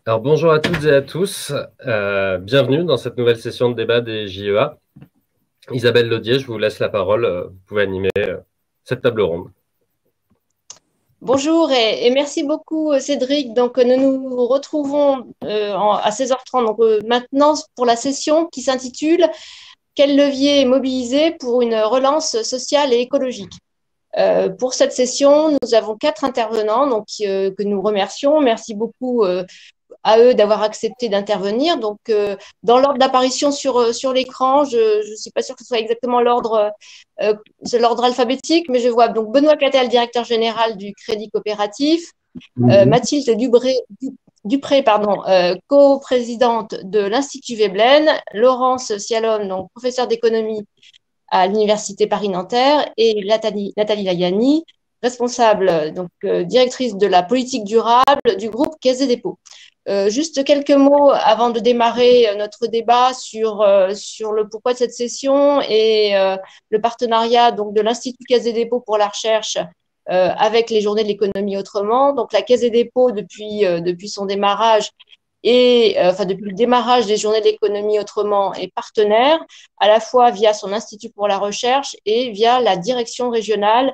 Alors bonjour à toutes et à tous, bienvenue dans cette nouvelle session de débat des JEA. Isabelle Laudier, je vous laisse la parole, vous pouvez animer cette table ronde. Bonjour et merci beaucoup Cédric. Donc nous nous retrouvons à 16h30 maintenant pour la session qui s'intitule Quel levier mobiliser pour une relance sociale et écologique. Pour cette session, nous avons 4 intervenants que nous remercions. Merci beaucoup à eux d'avoir accepté d'intervenir. Donc, dans l'ordre d'apparition sur l'écran, je ne suis pas sûre que ce soit exactement c'est l'ordre alphabétique, mais je vois donc Benoît Cattel, directeur général du Crédit Coopératif, Mathilde Dupré, co-présidente de l'Institut Veblen, Laurence Cialom, donc professeure d'économie à l'Université Paris-Nanterre, et Nathalie Layani, responsable, directrice de la politique durable du groupe Caisse des dépôts. Juste quelques mots avant de démarrer notre débat sur le pourquoi de cette session et le partenariat donc, de l'Institut Caisse des dépôts pour la recherche avec les Journées de l'économie autrement. Donc la Caisse des dépôts, depuis son démarrage, depuis le démarrage des Journées de l'économie autrement, est partenaire, à la fois via son Institut pour la recherche et via la direction régionale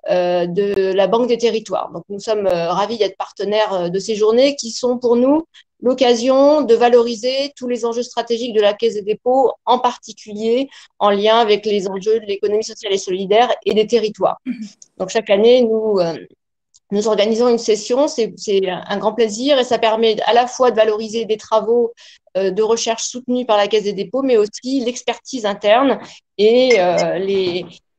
de la Banque des territoires. Donc, nous sommes ravis d'être partenaires de ces journées qui sont pour nous l'occasion de valoriser tous les enjeux stratégiques de la Caisse des dépôts, en particulier en lien avec les enjeux de l'économie sociale et solidaire et des territoires. Donc, chaque année, nous organisons une session, c'est un grand plaisir et ça permet à la fois de valoriser des travaux de recherche soutenus par la Caisse des dépôts, mais aussi l'expertise interne et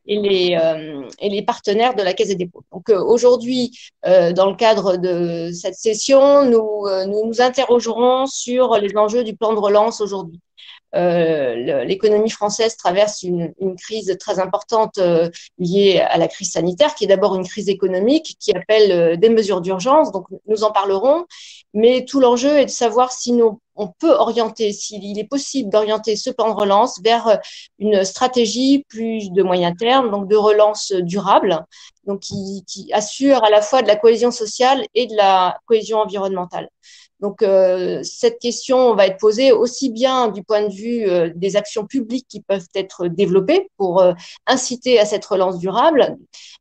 les partenaires de la Caisse des dépôts. Donc aujourd'hui, dans le cadre de cette session, nous nous interrogerons sur les enjeux du plan de relance aujourd'hui. L'économie française traverse une crise très importante liée à la crise sanitaire, qui est d'abord une crise économique, qui appelle des mesures d'urgence, donc nous en parlerons, mais tout l'enjeu est de savoir si on peut orienter, s'il est possible d'orienter ce plan de relance vers une stratégie plus de moyen terme, donc de relance durable, donc qui assure à la fois de la cohésion sociale et de la cohésion environnementale. Donc, cette question va être posée aussi bien du point de vue des actions publiques qui peuvent être développées pour inciter à cette relance durable,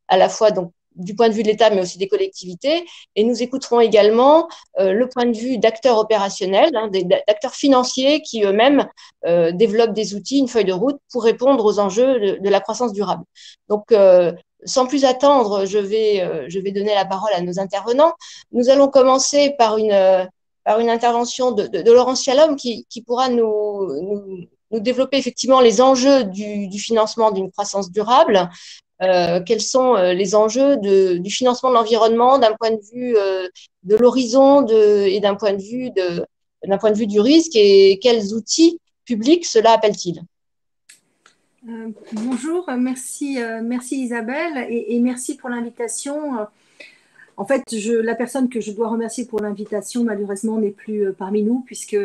à la fois donc du point de vue de l'État, mais aussi des collectivités. Et nous écouterons également le point de vue d'acteurs opérationnels, d'acteurs financiers qui eux-mêmes développent des outils, une feuille de route pour répondre aux enjeux de la croissance durable. Donc, sans plus attendre, je vais donner la parole à nos intervenants. Nous allons commencer par une intervention de Laurence Cialom qui pourra nous développer effectivement les enjeux du financement d'une croissance durable. Quels sont les enjeux du financement de l'environnement d'un point de vue de l'horizon et d'un point de vue du risque, et quels outils publics cela appelle-t-il? Bonjour, merci Isabelle et merci pour l'invitation. En fait, la personne que je dois remercier pour l'invitation, malheureusement, n'est plus parmi nous, puisque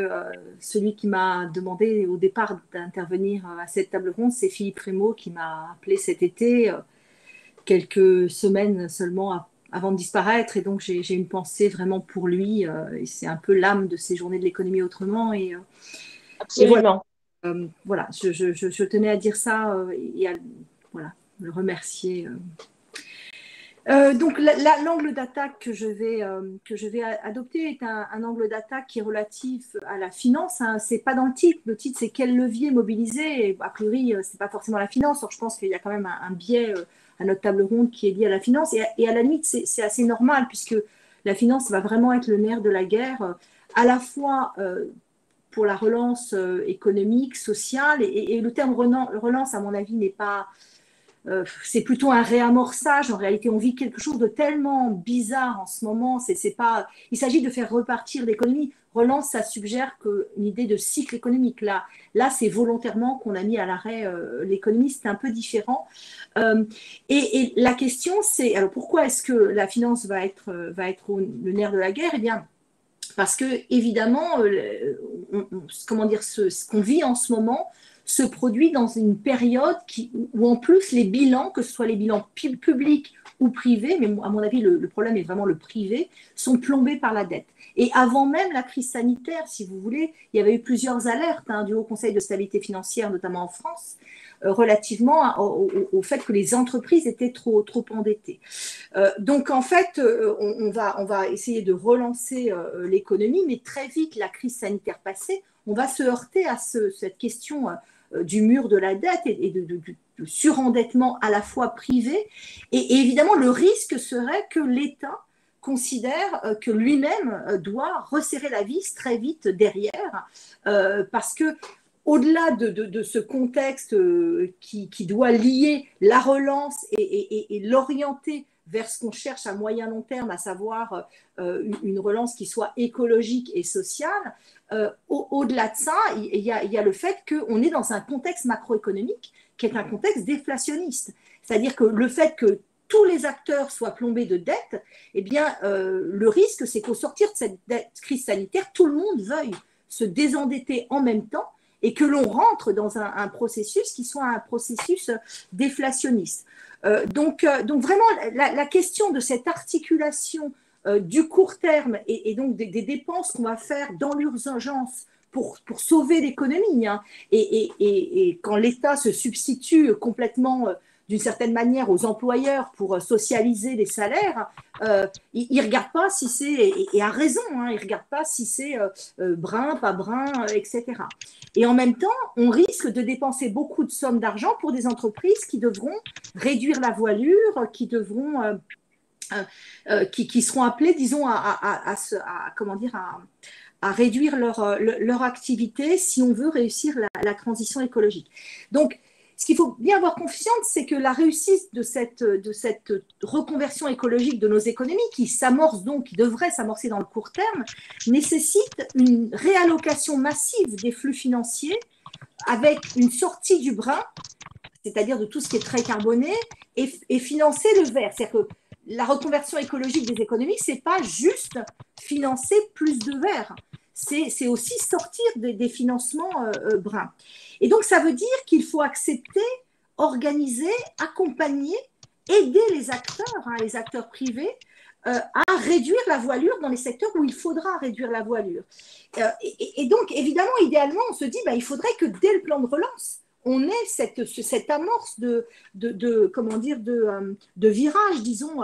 celui qui m'a demandé au départ d'intervenir à cette table ronde, c'est Philippe Rémaux, qui m'a appelé cet été, quelques semaines seulement avant de disparaître. Et donc, j'ai une pensée vraiment pour lui. Et c'est un peu l'âme de ces journées de l'économie autrement. Absolument. Voilà, je tenais à dire ça et à le remercier. Donc l'angle d'attaque que je vais adopter est un angle d'attaque qui est relatif à la finance. Hein. C'est pas dans le titre. Le titre, c'est quel levier mobiliser. Et, a priori, c'est pas forcément la finance. Alors, je pense qu'il y a quand même un biais à notre table ronde qui est lié à la finance. Et à la limite, c'est assez normal, puisque la finance va vraiment être le nerf de la guerre, à la fois pour la relance économique, sociale. Et le terme relance, à mon avis, n'est pas... c'est plutôt un réamorçage. En réalité, on vit quelque chose de tellement bizarre en ce moment. Il s'agit de faire repartir l'économie. Relance, ça suggère une idée de cycle économique. Là, c'est volontairement qu'on a mis à l'arrêt l'économie. C'est un peu différent. Et la question, c'est alors pourquoi est-ce que la finance va être le nerf de la guerre? Eh bien, parce que évidemment, ce qu'on vit en ce moment se produit dans une période où en plus les bilans, que ce soit les bilans publics ou privés, mais à mon avis, le problème est vraiment le privé, sont plombés par la dette. Et avant même la crise sanitaire, si vous voulez, il y avait eu plusieurs alertes du Haut Conseil de stabilité financière, notamment en France, relativement au fait que les entreprises étaient trop endettées. Donc, en fait, on va essayer de relancer l'économie, mais très vite, la crise sanitaire passée, on va se heurter à cette question du mur de la dette et du surendettement à la fois privé. Et évidemment, le risque serait que l'État considère que lui-même doit resserrer la vis très vite derrière, parce que au-delà de ce contexte qui doit lier la relance et l'orienter vers ce qu'on cherche à moyen long terme, à savoir une relance qui soit écologique et sociale, au-delà de ça, il y a le fait qu'on est dans un contexte macroéconomique qui est un contexte déflationniste. C'est-à-dire que le fait que tous les acteurs soient plombés de dettes, eh bien, le risque, c'est qu'au sortir de cette crise sanitaire, tout le monde veuille se désendetter en même temps et que l'on rentre dans un processus qui soit un processus déflationniste. Donc vraiment, la question de cette articulation du court terme et donc des dépenses qu'on va faire dans l'urgence pour sauver l'économie, et quand l'État se substitue complètement d'une certaine manière aux employeurs pour socialiser les salaires, il ne regarde pas si c'est, et a raison, il ne regarde pas si c'est brun, pas brun, etc. Et en même temps, on risque de dépenser beaucoup de sommes d'argent pour des entreprises qui devront réduire la voilure, qui devront, qui seront appelées, disons, comment dire, à réduire leur activité si on veut réussir la transition écologique. Donc, ce qu'il faut bien avoir conscience, c'est que la réussite de cette reconversion écologique de nos économies, qui s'amorce donc, qui devrait s'amorcer dans le court terme, nécessite une réallocation massive des flux financiers avec une sortie du brun, c'est-à-dire de tout ce qui est très carboné, et financer le vert. C'est-à-dire que la reconversion écologique des économies, ce n'est pas juste financer plus de vert, c'est aussi sortir des financements bruns. Et donc, ça veut dire qu'il faut accepter, organiser, accompagner, aider les acteurs privés, à réduire la voilure dans les secteurs où il faudra réduire la voilure. Et donc, évidemment, idéalement, on se dit il faudrait que dès le plan de relance, on ait cette amorce comment dire, de virage, disons.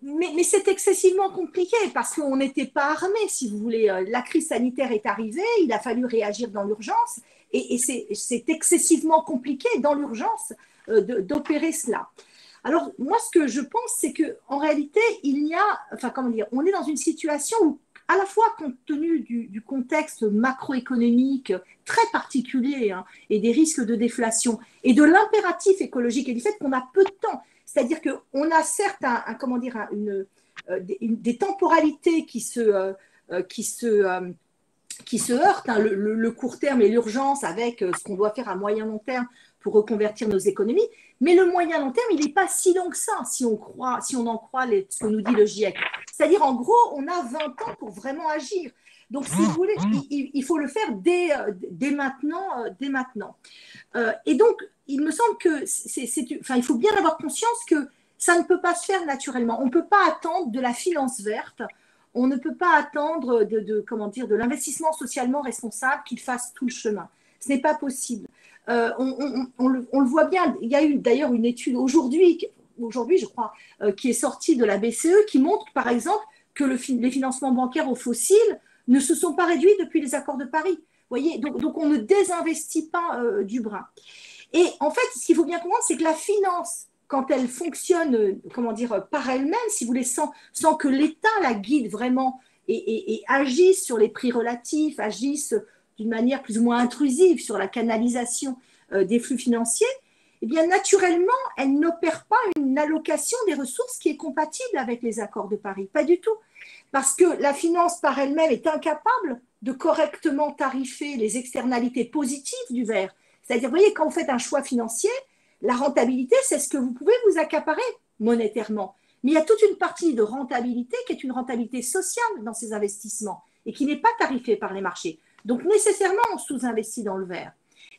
Mais c'est excessivement compliqué parce qu'on n'était pas armé, si vous voulez. La crise sanitaire est arrivée, il a fallu réagir dans l'urgence et c'est excessivement compliqué dans l'urgence d'opérer cela. Alors, moi, ce que je pense, c'est qu'en réalité, on est dans une situation où, à la fois compte tenu du contexte macroéconomique très particulier et des risques de déflation et de l'impératif écologique et du fait qu'on a peu de temps, c'est-à-dire qu'on a certes des temporalités qui se heurtent, le court terme et l'urgence avec ce qu'on doit faire à moyen long terme pour reconvertir nos économies, mais le moyen long terme, il n'est pas si long que ça, si on en croit ce que nous dit le GIEC. C'est-à-dire, en gros, on a 20 ans pour vraiment agir. Donc, si vous voulez, il faut le faire dès maintenant. Et donc, il me semble que il faut bien avoir conscience que ça ne peut pas se faire naturellement. On ne peut pas attendre de la finance verte, on ne peut pas attendre de l'investissement socialement responsable qu'il fasse tout le chemin. Ce n'est pas possible. On le voit bien. Il y a eu d'ailleurs une étude aujourd'hui, je crois, qui est sortie de la BCE, qui montre, par exemple, que les financements bancaires aux fossiles ne se sont pas réduits depuis les accords de Paris. Vous voyez, donc on ne désinvestit pas du brin. Et en fait, ce qu'il faut bien comprendre, c'est que la finance, quand elle fonctionne, par elle-même, si vous voulez, sans que l'État la guide vraiment et agisse sur les prix relatifs, agisse d'une manière plus ou moins intrusive sur la canalisation des flux financiers, eh bien, naturellement, elle n'opère pas une allocation des ressources qui est compatible avec les accords de Paris. Pas du tout. Parce que la finance par elle-même est incapable de correctement tarifer les externalités positives du vert. C'est-à-dire, vous voyez, quand vous faites un choix financier, la rentabilité, c'est ce que vous pouvez vous accaparer monétairement. Mais il y a toute une partie de rentabilité qui est une rentabilité sociale dans ces investissements et qui n'est pas tarifée par les marchés. Donc, nécessairement, on sous-investit dans le vert.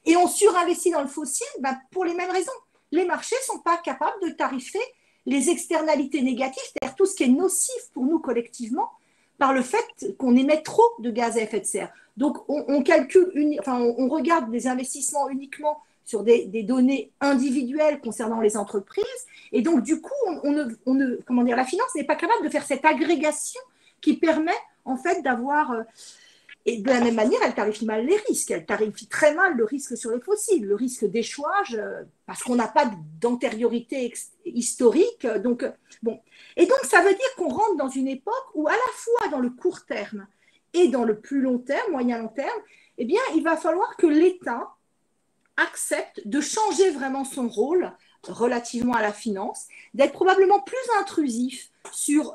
Et on surinvestit dans le fossile pour les mêmes raisons. Les marchés ne sont pas capables de tarifer les externalités négatives, c'est-à-dire tout ce qui est nocif pour nous collectivement, par le fait qu'on émet trop de gaz à effet de serre. Donc, on calcule, on regarde des investissements uniquement sur des données individuelles concernant les entreprises, et donc du coup, comment dire, la finance n'est pas capable de faire cette agrégation qui permet en fait d'avoir et de la même manière, elle tarifie mal les risques. Elle tarifie très mal le risque sur les fossiles, le risque d'échouage, parce qu'on n'a pas d'antériorité historique. Donc, bon. Et donc, ça veut dire qu'on rentre dans une époque où, à la fois dans le court terme et dans le plus long terme, moyen-long terme, eh bien, il va falloir que l'État accepte de changer vraiment son rôle relativement à la finance, d'être probablement plus intrusif sur,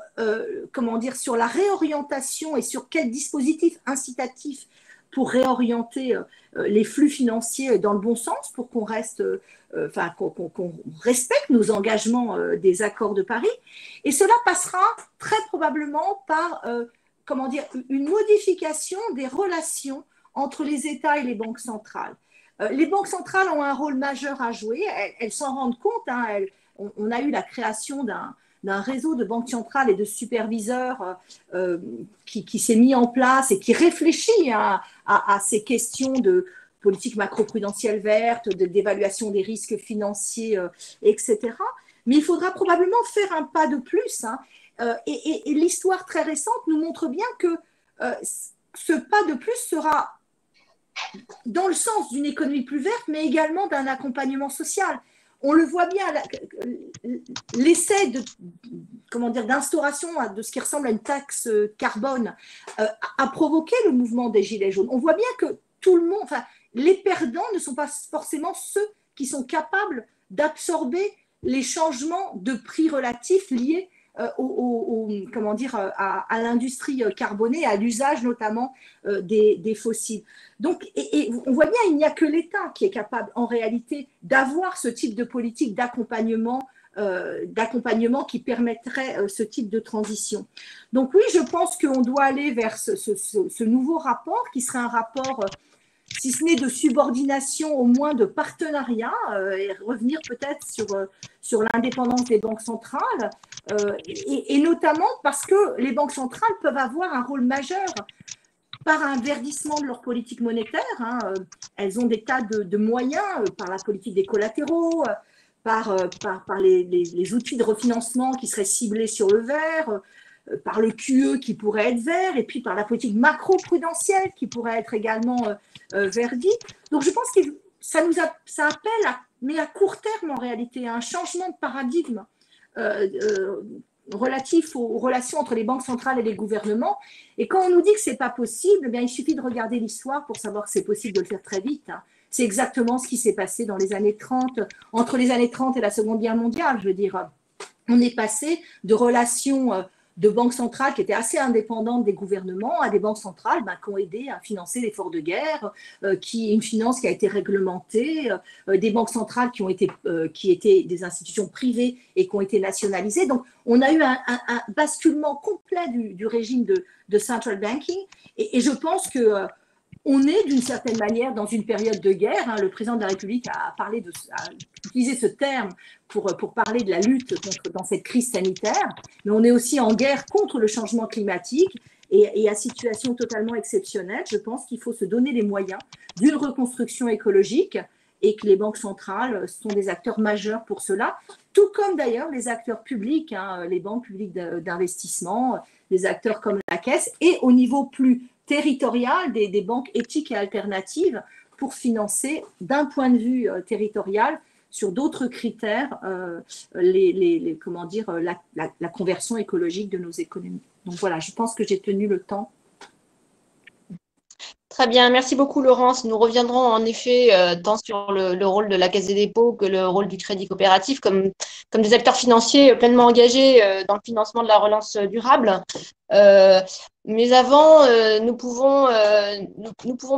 sur la réorientation et sur quel dispositif incitatif pour réorienter les flux financiers dans le bon sens pour qu'on reste, qu'on respecte nos engagements des accords de Paris. Et cela passera très probablement par, une modification des relations entre les États et les banques centrales. Les banques centrales ont un rôle majeur à jouer, elles s'en rendent compte. On a eu la création d'un réseau de banques centrales et de superviseurs qui s'est mis en place et qui réfléchit à ces questions de politique macroprudentielle verte, d'évaluation des risques financiers, etc. Mais il faudra probablement faire un pas de plus. Et l'histoire très récente nous montre bien que ce pas de plus sera dans le sens d'une économie plus verte, mais également d'un accompagnement social. On le voit bien, l'essai d'instauration de ce qui ressemble à une taxe carbone a provoqué le mouvement des Gilets jaunes. On voit bien que tout le monde, les perdants ne sont pas forcément ceux qui sont capables d'absorber les changements de prix relatifs liés à l'industrie carbonée, à l'usage notamment des fossiles. Donc, et on voit bien, il n'y a que l'État qui est capable en réalité d'avoir ce type de politique d'accompagnement qui permettrait ce type de transition. Donc oui, je pense qu'on doit aller vers ce nouveau rapport qui serait un rapport si ce n'est de subordination, au moins de partenariat, et revenir peut-être sur l'indépendance des banques centrales, et notamment parce que les banques centrales peuvent avoir un rôle majeur par un verdissement de leur politique monétaire. Elles ont des tas de moyens, par la politique des collatéraux, par les outils de refinancement qui seraient ciblés sur le vert, par le QE qui pourrait être vert, et puis par la politique macro-prudentielle qui pourrait être également verdie. Donc je pense que ça appelle, mais à court terme en réalité, à un changement de paradigme relatif aux relations entre les banques centrales et les gouvernements. Et quand on nous dit que ce n'est pas possible, eh bien, il suffit de regarder l'histoire pour savoir que c'est possible de le faire très vite. C'est exactement ce qui s'est passé dans les années 30, entre les années 30 et la Seconde Guerre mondiale. Je veux dire, on est passé de relations de banques centrales qui étaient assez indépendantes des gouvernements à des banques centrales qui ont aidé à financer l'effort de guerre, une finance qui a été réglementée, des banques centrales qui étaient des institutions privées et qui ont été nationalisées. Donc, on a eu un basculement complet du régime de central banking, et je pense que on est d'une certaine manière dans une période de guerre. Le président de la République a utilisé ce terme pour parler de la lutte dans cette crise sanitaire, mais on est aussi en guerre contre le changement climatique et à situation totalement exceptionnelle. Je pense qu'il faut se donner les moyens d'une reconstruction écologique et que les banques centrales sont des acteurs majeurs pour cela, tout comme d'ailleurs les acteurs publics, les banques publiques d'investissement, les acteurs comme la Caisse, et au niveau plus territorial des banques éthiques et alternatives pour financer d'un point de vue territorial sur d'autres critères la conversion écologique de nos économies. Donc voilà, je pense que j'ai tenu le temps. Très bien, merci beaucoup Laurence. Nous reviendrons en effet tant sur le rôle de la Caisse des dépôts que le rôle du crédit coopératif comme des acteurs financiers pleinement engagés dans le financement de la relance durable. Mais avant, nous pouvons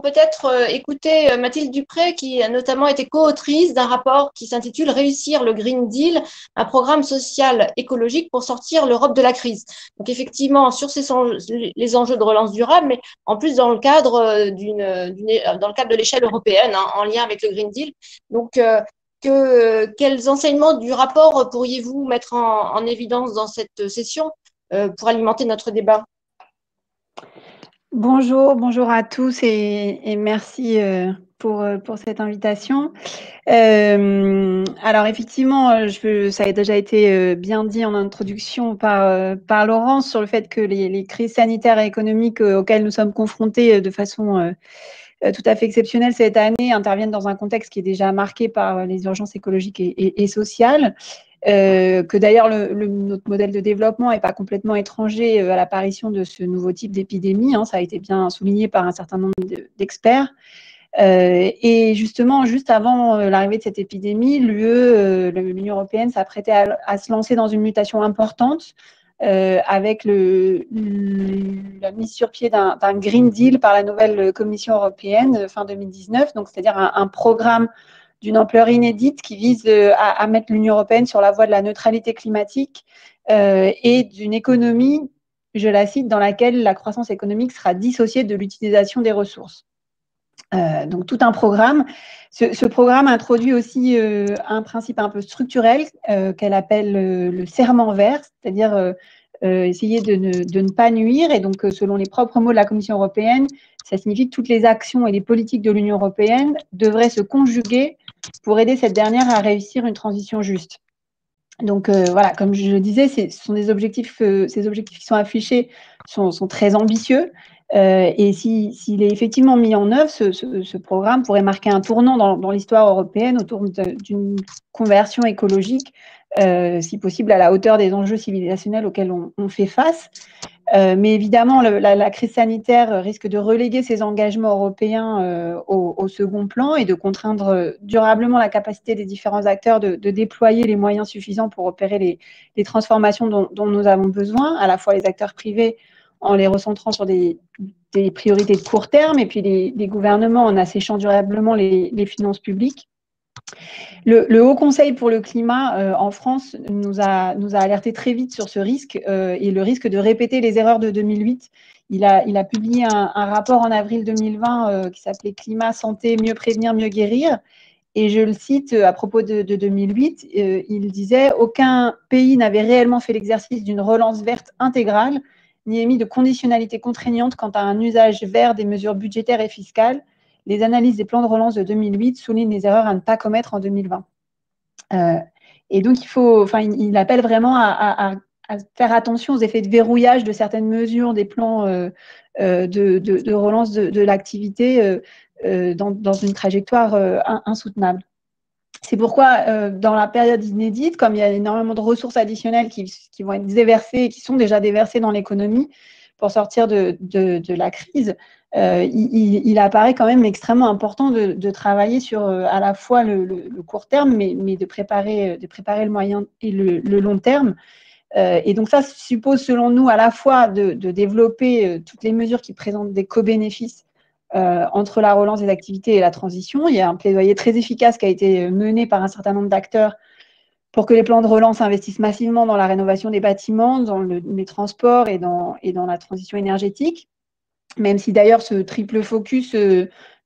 peut-être écouter Mathilde Dupré, qui a notamment été co-autrice d'un rapport qui s'intitule « Réussir le Green Deal, un programme social écologique pour sortir l'Europe de la crise ». Donc effectivement, sur les enjeux de relance durable, mais en plus dans le cadre de l'échelle européenne, en lien avec le Green Deal. Donc, quels enseignements du rapport pourriez-vous mettre en évidence dans cette session pour alimenter notre débat? Bonjour à tous et merci pour cette invitation. Alors effectivement, ça a déjà été bien dit en introduction par Laurence sur le fait que les crises sanitaires et économiques auxquelles nous sommes confrontés de façon tout à fait exceptionnelle cette année interviennent dans un contexte qui est déjà marqué par les urgences écologiques et sociales. Que d'ailleurs notre modèle de développement n'est pas complètement étranger à l'apparition de ce nouveau type d'épidémie, hein, ça a été bien souligné par un certain nombre d'experts. Et justement, juste avant l'arrivée de cette épidémie, l'Union européenne s'apprêtait à se lancer dans une mutation importante avec la mise sur pied d'un Green Deal par la nouvelle Commission européenne fin 2019, donc c'est-à-dire un programme d'une ampleur inédite qui vise à mettre l'Union européenne sur la voie de la neutralité climatique et d'une économie, je la cite, dans laquelle la croissance économique sera dissociée de l'utilisation des ressources. Donc tout un programme. Ce programme introduit aussi un principe un peu structurel qu'elle appelle le serment vert, c'est-à-dire essayer de ne pas nuire. Et donc selon les propres mots de la Commission européenne, ça signifie que toutes les actions et les politiques de l'Union européenne devraient se conjuguer pour aider cette dernière à réussir une transition juste. Donc voilà, comme je le disais, ce sont des objectifs, ces objectifs qui sont affichés sont très ambitieux. Et s'il est effectivement mis en œuvre, ce programme pourrait marquer un tournant dans l'histoire européenne autour d'une conversion écologique, si possible à la hauteur des enjeux civilisationnels auxquels on fait face. Mais évidemment, la crise sanitaire risque de reléguer ces engagements européens au second plan et de contraindre durablement la capacité des différents acteurs de déployer les moyens suffisants pour opérer les transformations dont nous avons besoin, à la fois les acteurs privés en les recentrant sur des priorités de court terme et puis les gouvernements en asséchant durablement les finances publiques. Le Haut Conseil pour le climat en France nous a alerté très vite sur ce risque et le risque de répéter les erreurs de 2008. Il a publié un rapport en avril 2020 qui s'appelait « Climat, santé, mieux prévenir, mieux guérir ». Et je le cite à propos de 2008, il disait « Aucun pays n'avait réellement fait l'exercice d'une relance verte intégrale, ni émis de conditionnalités contraignantes quant à un usage vert des mesures budgétaires et fiscales. Les analyses des plans de relance de 2008 soulignent les erreurs à ne pas commettre en 2020. » Et donc, il appelle vraiment à faire attention aux effets de verrouillage de certaines mesures des plans de relance de l'activité dans une trajectoire insoutenable. C'est pourquoi, dans la période inédite, comme il y a énormément de ressources additionnelles qui vont être déversées et qui sont déjà déversées dans l'économie pour sortir de la crise, il apparaît quand même extrêmement important de travailler sur à la fois le court terme, mais de préparer le moyen et le long terme. Et donc ça suppose, selon nous, à la fois de développer toutes les mesures qui présentent des co-bénéfices entre la relance des activités et la transition. Il y a un plaidoyer très efficace qui a été mené par un certain nombre d'acteurs pour que les plans de relance investissent massivement dans la rénovation des bâtiments, dans les transports et dans la transition énergétique. Même si d'ailleurs ce triple focus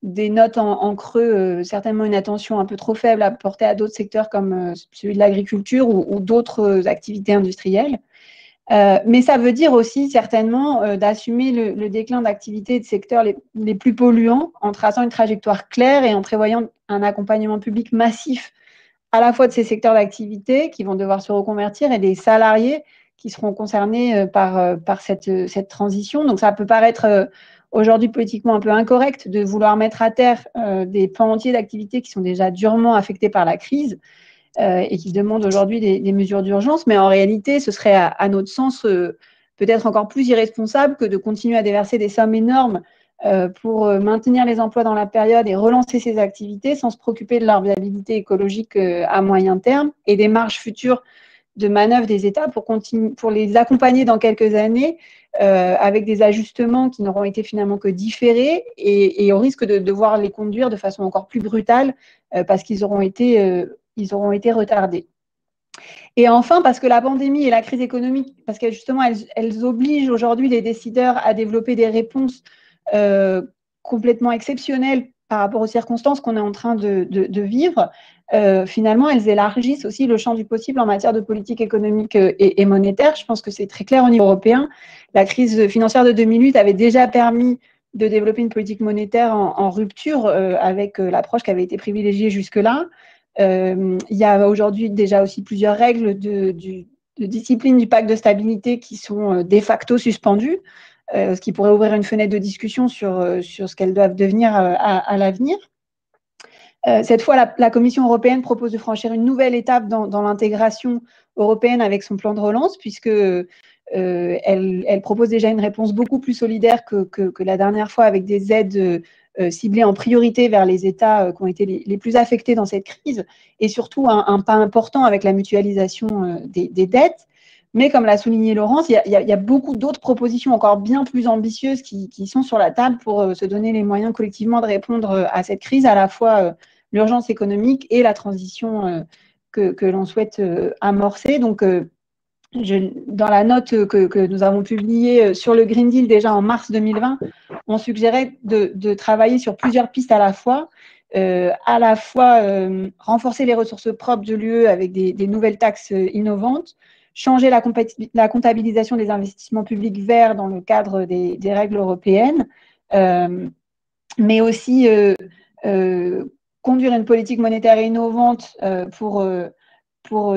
dénote en creux certainement une attention un peu trop faible apportée à d'autres secteurs comme celui de l'agriculture ou d'autres activités industrielles. Mais ça veut dire aussi certainement d'assumer le déclin d'activités de secteurs les plus polluants en traçant une trajectoire claire et en prévoyant un accompagnement public massif à la fois de ces secteurs d'activité qui vont devoir se reconvertir et des salariés qui seront concernés par cette transition. Donc ça peut paraître aujourd'hui politiquement un peu incorrect de vouloir mettre à terre des pans entiers d'activités qui sont déjà durement affectés par la crise et qui demandent aujourd'hui des mesures d'urgence. Mais en réalité, ce serait à notre sens peut-être encore plus irresponsable que de continuer à déverser des sommes énormes pour maintenir les emplois dans la période et relancer ces activités sans se préoccuper de leur viabilité écologique à moyen terme et des marges futures de manœuvre des États pour les accompagner dans quelques années avec des ajustements qui n'auront été finalement que différés et au risque de devoir les conduire de façon encore plus brutale parce qu'ils auront été retardés. Et enfin, parce que la pandémie et la crise économique, parce que justement, elles obligent aujourd'hui les décideurs à développer des réponses complètement exceptionnelles par rapport aux circonstances qu'on est en train de vivre. finalement, elles élargissent aussi le champ du possible en matière de politique économique et monétaire. Je pense que c'est très clair au niveau européen. La crise financière de 2008 avait déjà permis de développer une politique monétaire en rupture avec l'approche qui avait été privilégiée jusque-là. Il y a aujourd'hui déjà aussi plusieurs règles de discipline du pacte de stabilité qui sont de facto suspendues, ce qui pourrait ouvrir une fenêtre de discussion sur ce qu'elles doivent devenir à l'avenir. Cette fois, la Commission européenne propose de franchir une nouvelle étape dans l'intégration européenne avec son plan de relance, puisque elle propose déjà une réponse beaucoup plus solidaire que la dernière fois, avec des aides ciblées en priorité vers les États qui ont été les plus affectés dans cette crise, et surtout un pas important avec la mutualisation des dettes. Mais comme l'a souligné Laurence, il y a beaucoup d'autres propositions encore bien plus ambitieuses qui sont sur la table pour se donner les moyens collectivement de répondre à cette crise, à la fois l'urgence économique et la transition que l'on souhaite amorcer. Donc, dans la note que nous avons publiée sur le Green Deal déjà en mars 2020, on suggérait de travailler sur plusieurs pistes à la fois renforcer les ressources propres de l'UE avec des nouvelles taxes innovantes, changer la comptabilisation des investissements publics verts dans le cadre des règles européennes, mais aussi conduire une politique monétaire innovante pour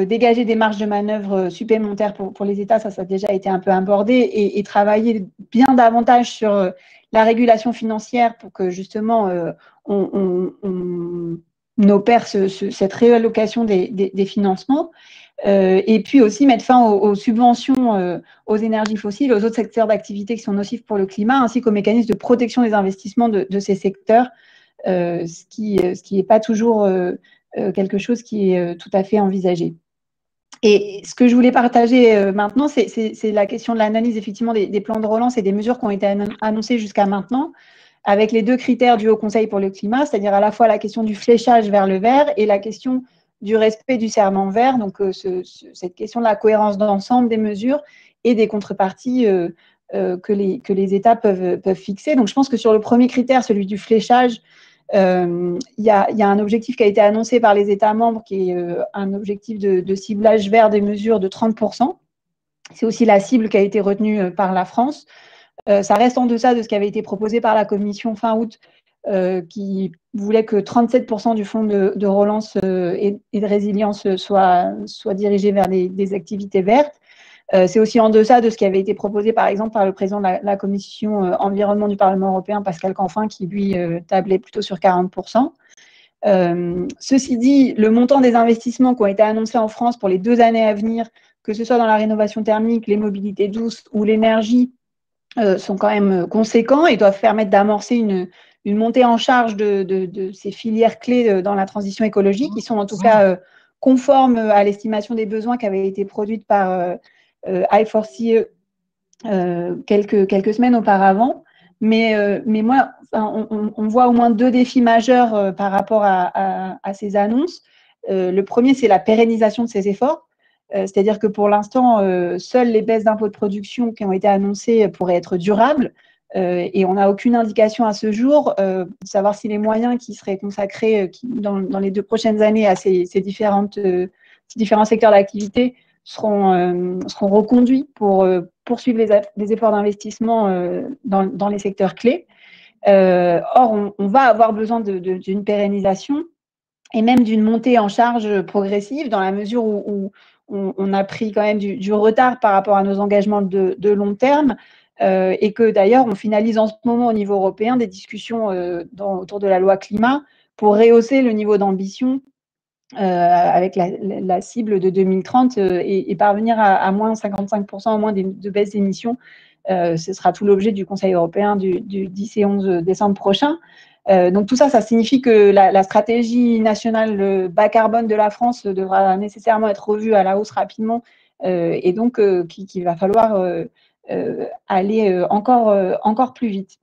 dégager des marges de manœuvre supplémentaires pour les États. Ça a déjà été un peu abordé, et travailler bien davantage sur la régulation financière pour que justement on opère cette réallocation des financements. Et puis aussi mettre fin aux subventions aux énergies fossiles, aux autres secteurs d'activité qui sont nocifs pour le climat, ainsi qu'aux mécanismes de protection des investissements de ces secteurs, ce qui n'est pas toujours quelque chose qui est tout à fait envisagé. Et ce que je voulais partager maintenant, c'est la question de l'analyse effectivement des plans de relance et des mesures qui ont été annoncées jusqu'à maintenant, avec les deux critères du Haut Conseil pour le climat, c'est-à-dire à la fois la question du fléchage vers le vert et la question du respect du serment vert, donc cette question de la cohérence d'ensemble des mesures et des contreparties que les États peuvent fixer. Donc je pense que sur le premier critère, celui du fléchage, il y a un objectif qui a été annoncé par les États membres qui est un objectif de ciblage vert des mesures de 30%. C'est aussi la cible qui a été retenue par la France. Ça reste en deçà de ce qui avait été proposé par la Commission fin août, qui voulait que 37% du fonds de relance et de résilience soit dirigé vers des activités vertes. C'est aussi en deçà de ce qui avait été proposé, par exemple, par le président de la Commission environnement du Parlement européen, Pascal Canfin, qui, lui, tablait plutôt sur 40%. Ceci dit, le montant des investissements qui ont été annoncés en France pour les 2 années à venir, que ce soit dans la rénovation thermique, les mobilités douces ou l'énergie, sont quand même conséquents et doivent permettre d'amorcer une montée en charge de ces filières clés dans la transition écologique, qui sont en tout cas conformes à l'estimation des besoins qui avait été produite par I4CE quelques semaines auparavant. Mais moi, on voit au moins 2 défis majeurs par rapport à ces annonces. Le premier, c'est la pérennisation de ces efforts. C'est-à-dire que pour l'instant, seules les baisses d'impôts de production qui ont été annoncées pourraient être durables, et on n'a aucune indication à ce jour de savoir si les moyens qui seraient consacrés dans les 2 prochaines années à ces différents secteurs d'activité seront reconduits pour poursuivre les efforts d'investissement dans les secteurs clés. Or, on va avoir besoin d'une pérennisation et même d'une montée en charge progressive, dans la mesure où on a pris quand même du retard par rapport à nos engagements de long terme, et que d'ailleurs on finalise en ce moment au niveau européen des discussions autour de la loi climat pour rehausser le niveau d'ambition avec la cible de 2030 et parvenir à moins 55% en moins de baisse d'émissions. Ce sera tout l'objet du Conseil européen du 10 et 11 décembre prochain. Donc tout ça, ça signifie que la stratégie nationale bas carbone de la France devra nécessairement être revue à la hausse rapidement, et donc qu'il va falloir aller encore plus vite.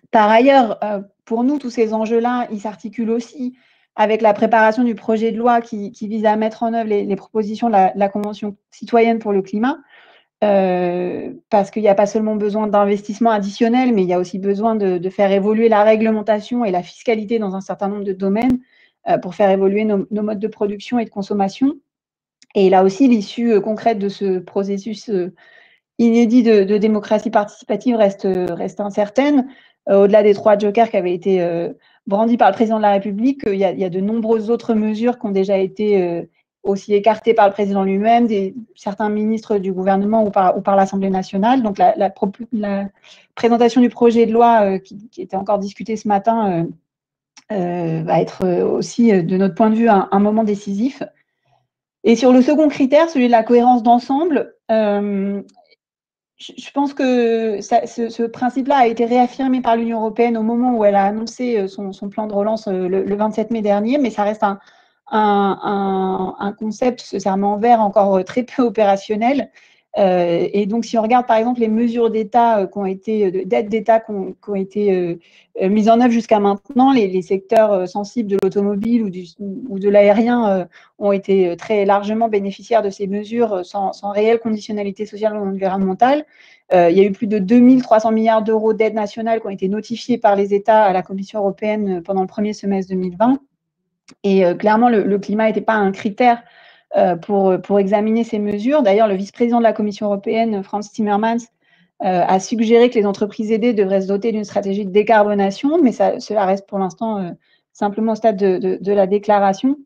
Par ailleurs, pour nous, tous ces enjeux-là, ils s'articulent aussi avec la préparation du projet de loi qui vise à mettre en œuvre les propositions de la Convention citoyenne pour le climat, parce qu'il n'y a pas seulement besoin d'investissements additionnels, mais il y a aussi besoin de faire évoluer la réglementation et la fiscalité dans un certain nombre de domaines, pour faire évoluer nos modes de production et de consommation. Et là aussi, l'issue concrète de ce processus inédit de démocratie participative reste incertaine. Au-delà des 3 jokers qui avaient été brandis par le président de la République, il y a de nombreuses autres mesures qui ont déjà été aussi écartées par le président lui-même, certains ministres du gouvernement ou par l'Assemblée nationale. Donc la présentation du projet de loi qui était encore discuté ce matin va être aussi, de notre point de vue, un moment décisif. Et sur le second critère, celui de la cohérence d'ensemble, je pense que ce principe-là a été réaffirmé par l'Union européenne au moment où elle a annoncé son plan de relance le 27 mai dernier, mais ça reste un concept, ce serment vert, encore très peu opérationnel. Et donc, si on regarde par exemple les mesures d'État d'aide d'État qui ont été mises en œuvre jusqu'à maintenant, les secteurs sensibles de l'automobile ou de l'aérien ont été très largement bénéficiaires de ces mesures sans réelle conditionnalité sociale ou environnementale. Il y a eu plus de 2300 milliards d'euros d'aide nationale qui ont été notifiés par les États à la Commission européenne pendant le premier semestre 2020. Et clairement, le climat n'était pas un critère pour examiner ces mesures. D'ailleurs, le vice-président de la Commission européenne, Frans Timmermans, a suggéré que les entreprises aidées devraient se doter d'une stratégie de décarbonation, mais cela reste pour l'instant simplement au stade de la déclaration.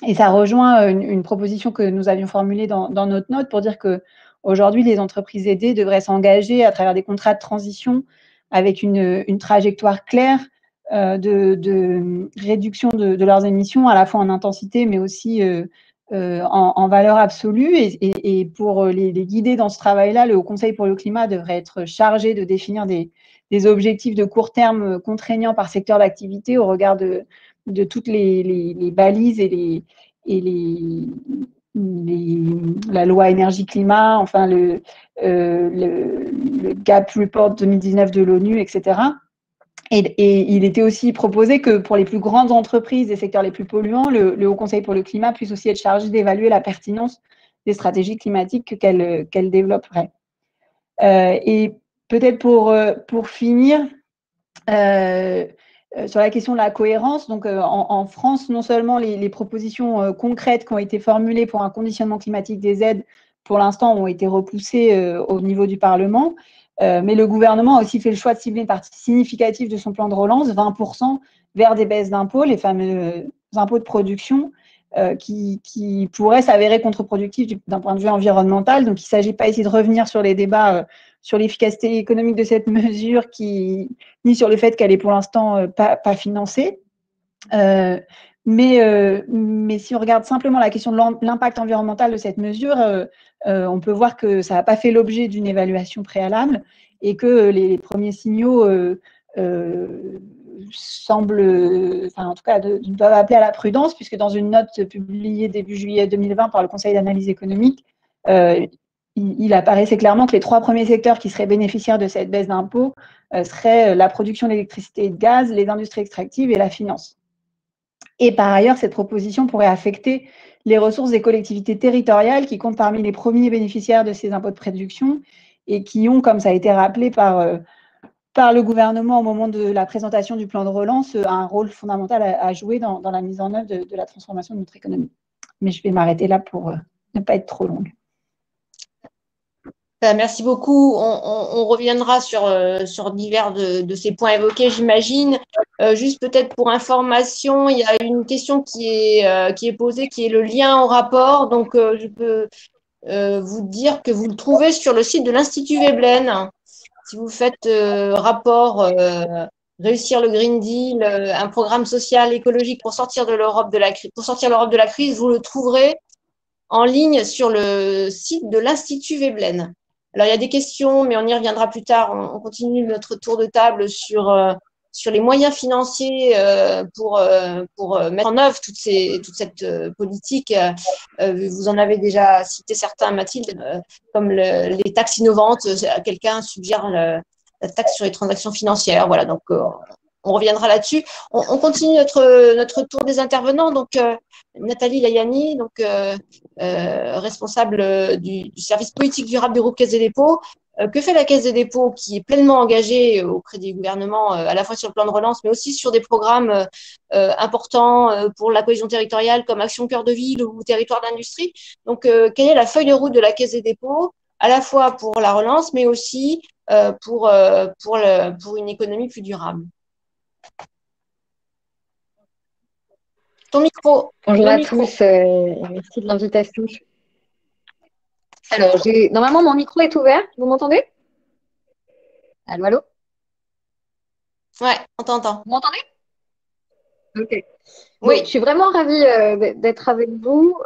Et ça rejoint une proposition que nous avions formulée dans notre note pour dire qu'aujourd'hui, les entreprises aidées devraient s'engager à travers des contrats de transition avec une trajectoire claire de réduction de leurs émissions, à la fois en intensité, mais aussi en valeur absolue. Et pour les guider dans ce travail-là, le Haut Conseil pour le climat devrait être chargé de définir des objectifs de court terme contraignants par secteur d'activité au regard de toutes les balises et la loi énergie-climat, enfin le GAP Report 2019 de l'ONU, etc. Et il était aussi proposé que pour les plus grandes entreprises des secteurs les plus polluants, le Haut Conseil pour le climat puisse aussi être chargé d'évaluer la pertinence des stratégies climatiques qu'elle développerait. Et peut-être pour finir, sur la question de la cohérence, donc en France, non seulement les propositions concrètes qui ont été formulées pour un conditionnement climatique des aides, pour l'instant, ont été repoussées au niveau du Parlement, mais le gouvernement a aussi fait le choix de cibler une partie significative de son plan de relance, 20%, vers des baisses d'impôts, les fameux impôts de production, qui pourraient s'avérer contre-productifs d'un point de vue environnemental. Donc, il ne s'agit pas ici de revenir sur les débats sur l'efficacité économique de cette mesure, ni sur le fait qu'elle est pour l'instant pas financée. Mais si on regarde simplement la question de l'impact environnemental de cette mesure, on peut voir que ça n'a pas fait l'objet d'une évaluation préalable et que les premiers signaux semblent, enfin en tout cas, doivent appeler à la prudence, puisque dans une note publiée début juillet 2020 par le Conseil d'analyse économique, il apparaissait clairement que les 3 premiers secteurs qui seraient bénéficiaires de cette baisse d'impôts seraient la production d'électricité et de gaz, les industries extractives et la finance. Et par ailleurs, cette proposition pourrait affecter les ressources des collectivités territoriales qui comptent parmi les premiers bénéficiaires de ces impôts de production et qui ont, comme ça a été rappelé par le gouvernement au moment de la présentation du plan de relance, un rôle fondamental à jouer dans la mise en œuvre de la transformation de notre économie. Mais je vais m'arrêter là pour ne pas être trop longue. Merci beaucoup. On reviendra sur divers de ces points évoqués, j'imagine. Juste peut-être pour information, il y a une question qui est posée, qui est le lien au rapport. Donc, je peux vous dire que vous le trouvez sur le site de l'Institut Veblen. Si vous faites rapport réussir le Green Deal, un programme social écologique pour sortir l'Europe de la crise, vous le trouverez en ligne sur le site de l'Institut Veblen. Alors, il y a des questions, mais on y reviendra plus tard. On continue notre tour de table sur les moyens financiers pour mettre en œuvre toute cette politique. Vous en avez déjà cité certains, Mathilde, comme les taxes innovantes. Quelqu'un suggère la taxe sur les transactions financières. Voilà, donc on reviendra là-dessus. On continue notre tour des intervenants. Donc, Nathalie Layani, donc responsable du service politique durable du groupe Caisse des Dépôts. Que fait la Caisse des dépôts qui est pleinement engagée auprès des gouvernements, à la fois sur le plan de relance, mais aussi sur des programmes importants pour la cohésion territoriale comme Action Cœur de Ville ou Territoire d'Industrie. Donc, quelle est la feuille de route de la Caisse des dépôts, à la fois pour la relance, mais aussi pour une économie plus durable? Ton micro. Bonjour à tous, merci de l'invitation. Alors, normalement, mon micro est ouvert, vous m'entendez? Allô, allô? Ouais, on t'entend. Vous m'entendez? Ok. Oui. Je suis vraiment ravie d'être avec vous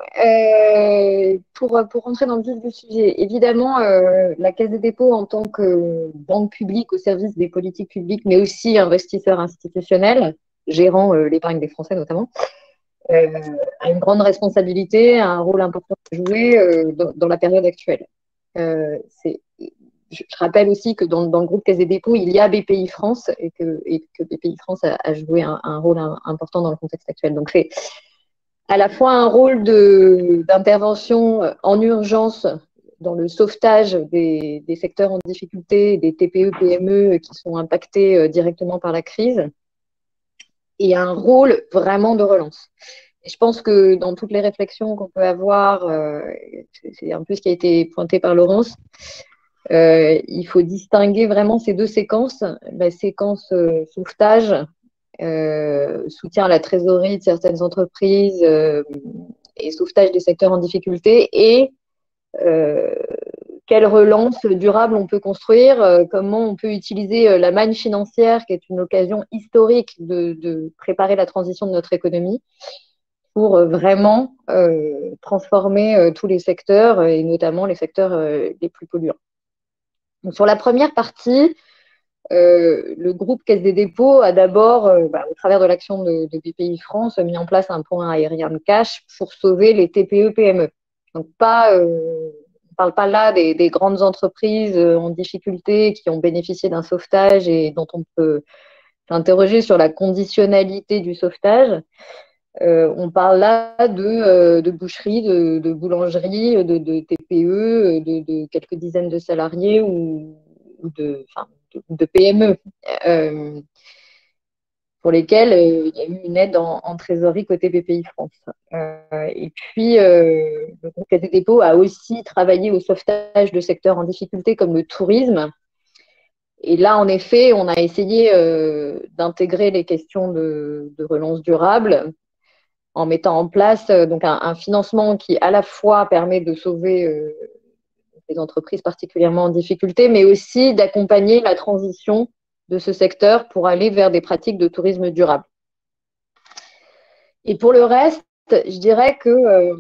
pour rentrer dans le vif du sujet. Évidemment, la Caisse des dépôts en tant que banque publique au service des politiques publiques, mais aussi investisseur institutionnel, gérant l'épargne des Français notamment, a une grande responsabilité, a un rôle important à jouer dans la période actuelle. Je rappelle aussi que dans le groupe Caisse des dépôts, il y a BPI France et que BPI France a joué un rôle important dans le contexte actuel. Donc, c'est à la fois un rôle d'intervention en urgence dans le sauvetage des secteurs en difficulté, des TPE, PME qui sont impactés directement par la crise, et un rôle vraiment de relance. Et je pense que dans toutes les réflexions qu'on peut avoir, c'est un peu ce qui a été pointé par Laurence, il faut distinguer vraiment ces deux séquences, la séquence sauvetage, soutien à la trésorerie de certaines entreprises et sauvetage des secteurs en difficulté, et quelle relance durable on peut construire, comment on peut utiliser la manne financière, qui est une occasion historique de préparer la transition de notre économie, pour vraiment transformer tous les secteurs, et notamment les secteurs les plus polluants. Donc, sur la première partie, le groupe Caisse des dépôts a d'abord, au travers de l'action de BPI France, mis en place un point aérien de cash pour sauver les TPE-PME. Donc, on ne parle pas là des grandes entreprises en difficulté qui ont bénéficié d'un sauvetage et dont on peut s'interroger sur la conditionnalité du sauvetage. On parle là de boucheries, de boulangeries, de TPE, de quelques dizaines de salariés ou de PME pour lesquels il y a eu une aide en trésorerie côté BPI France. Et puis, le groupe Caisse des dépôts a aussi travaillé au sauvetage de secteurs en difficulté comme le tourisme. Et là, en effet, on a essayé d'intégrer les questions de relance durable en mettant en place donc un financement qui à la fois permet de sauver les entreprises particulièrement en difficulté, mais aussi d'accompagner la transition de ce secteur pour aller vers des pratiques de tourisme durable. Et pour le reste, je dirais que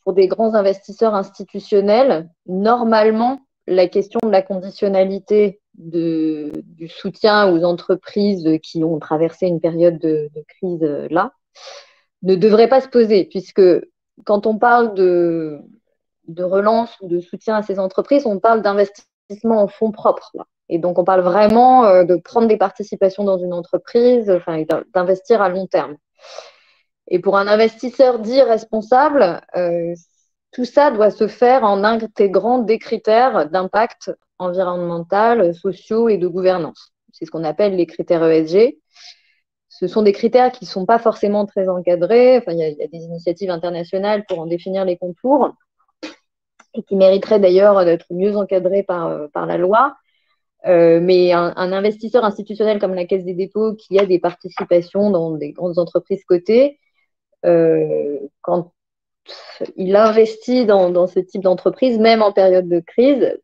pour des grands investisseurs institutionnels, normalement, la question de la conditionnalité du soutien aux entreprises qui ont traversé une période de crise là, ne devrait pas se poser, puisque quand on parle de relance ou de soutien à ces entreprises, on parle d'investissement en fonds propres. Là. Et donc, on parle vraiment de prendre des participations dans une entreprise, d'investir à long terme. Et pour un investisseur dit responsable, tout ça doit se faire en intégrant des critères d'impact environnemental, sociaux et de gouvernance. C'est ce qu'on appelle les critères ESG. Ce sont des critères qui ne sont pas forcément très encadrés. Enfin, il y a des initiatives internationales pour en définir les contours et qui mériteraient d'ailleurs d'être mieux encadrés par la loi. Mais un investisseur institutionnel comme la Caisse des dépôts qui a des participations dans des grandes entreprises cotées, quand il investit dans ce type d'entreprise, même en période de crise,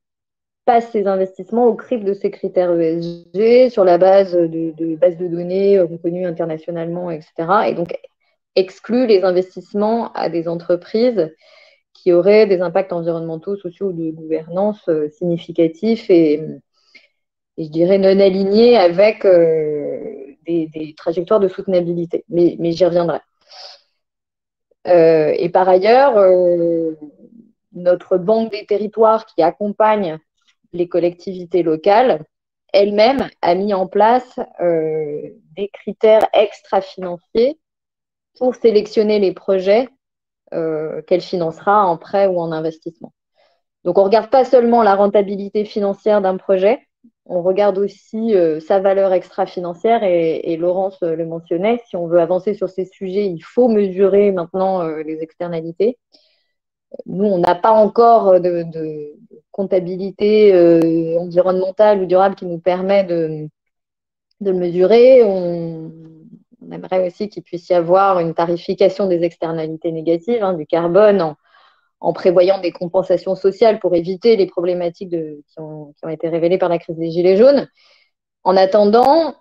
passe ses investissements au crible de ces critères ESG sur la base de bases de données reconnues internationalement, etc. Et donc exclut les investissements à des entreprises qui auraient des impacts environnementaux, sociaux ou de gouvernance significatifs et je dirais non alignés avec des trajectoires de soutenabilité. Mais j'y reviendrai. Et par ailleurs, notre banque des territoires qui accompagne les collectivités locales, elle-même a mis en place des critères extra-financiers pour sélectionner les projets qu'elle financera en prêt ou en investissement. Donc, on ne regarde pas seulement la rentabilité financière d'un projet, on regarde aussi sa valeur extra-financière et Laurence le mentionnait, si on veut avancer sur ces sujets, il faut mesurer maintenant les externalités. Nous, on n'a pas encore de comptabilité environnementale ou durable qui nous permet de le mesurer. On aimerait aussi qu'il puisse y avoir une tarification des externalités négatives, du carbone, en prévoyant des compensations sociales pour éviter les problématiques qui ont été révélées par la crise des Gilets jaunes. En attendant,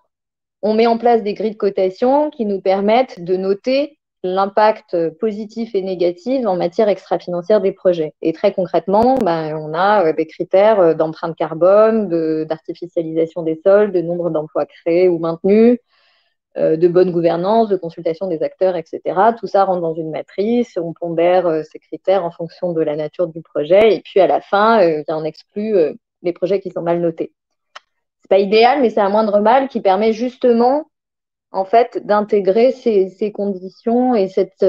on met en place des grilles de cotation qui nous permettent de noter l'impact positif et négatif en matière extra-financière des projets. Et très concrètement, on a des critères d'empreinte carbone, d'artificialisation des sols, de nombre d'emplois créés ou maintenus, de bonne gouvernance, de consultation des acteurs, etc. Tout ça rentre dans une matrice, on pondère ces critères en fonction de la nature du projet, et puis à la fin, on exclut les projets qui sont mal notés. C'est pas idéal, mais c'est un moindre mal qui permet justement en fait d'intégrer ces conditions et cette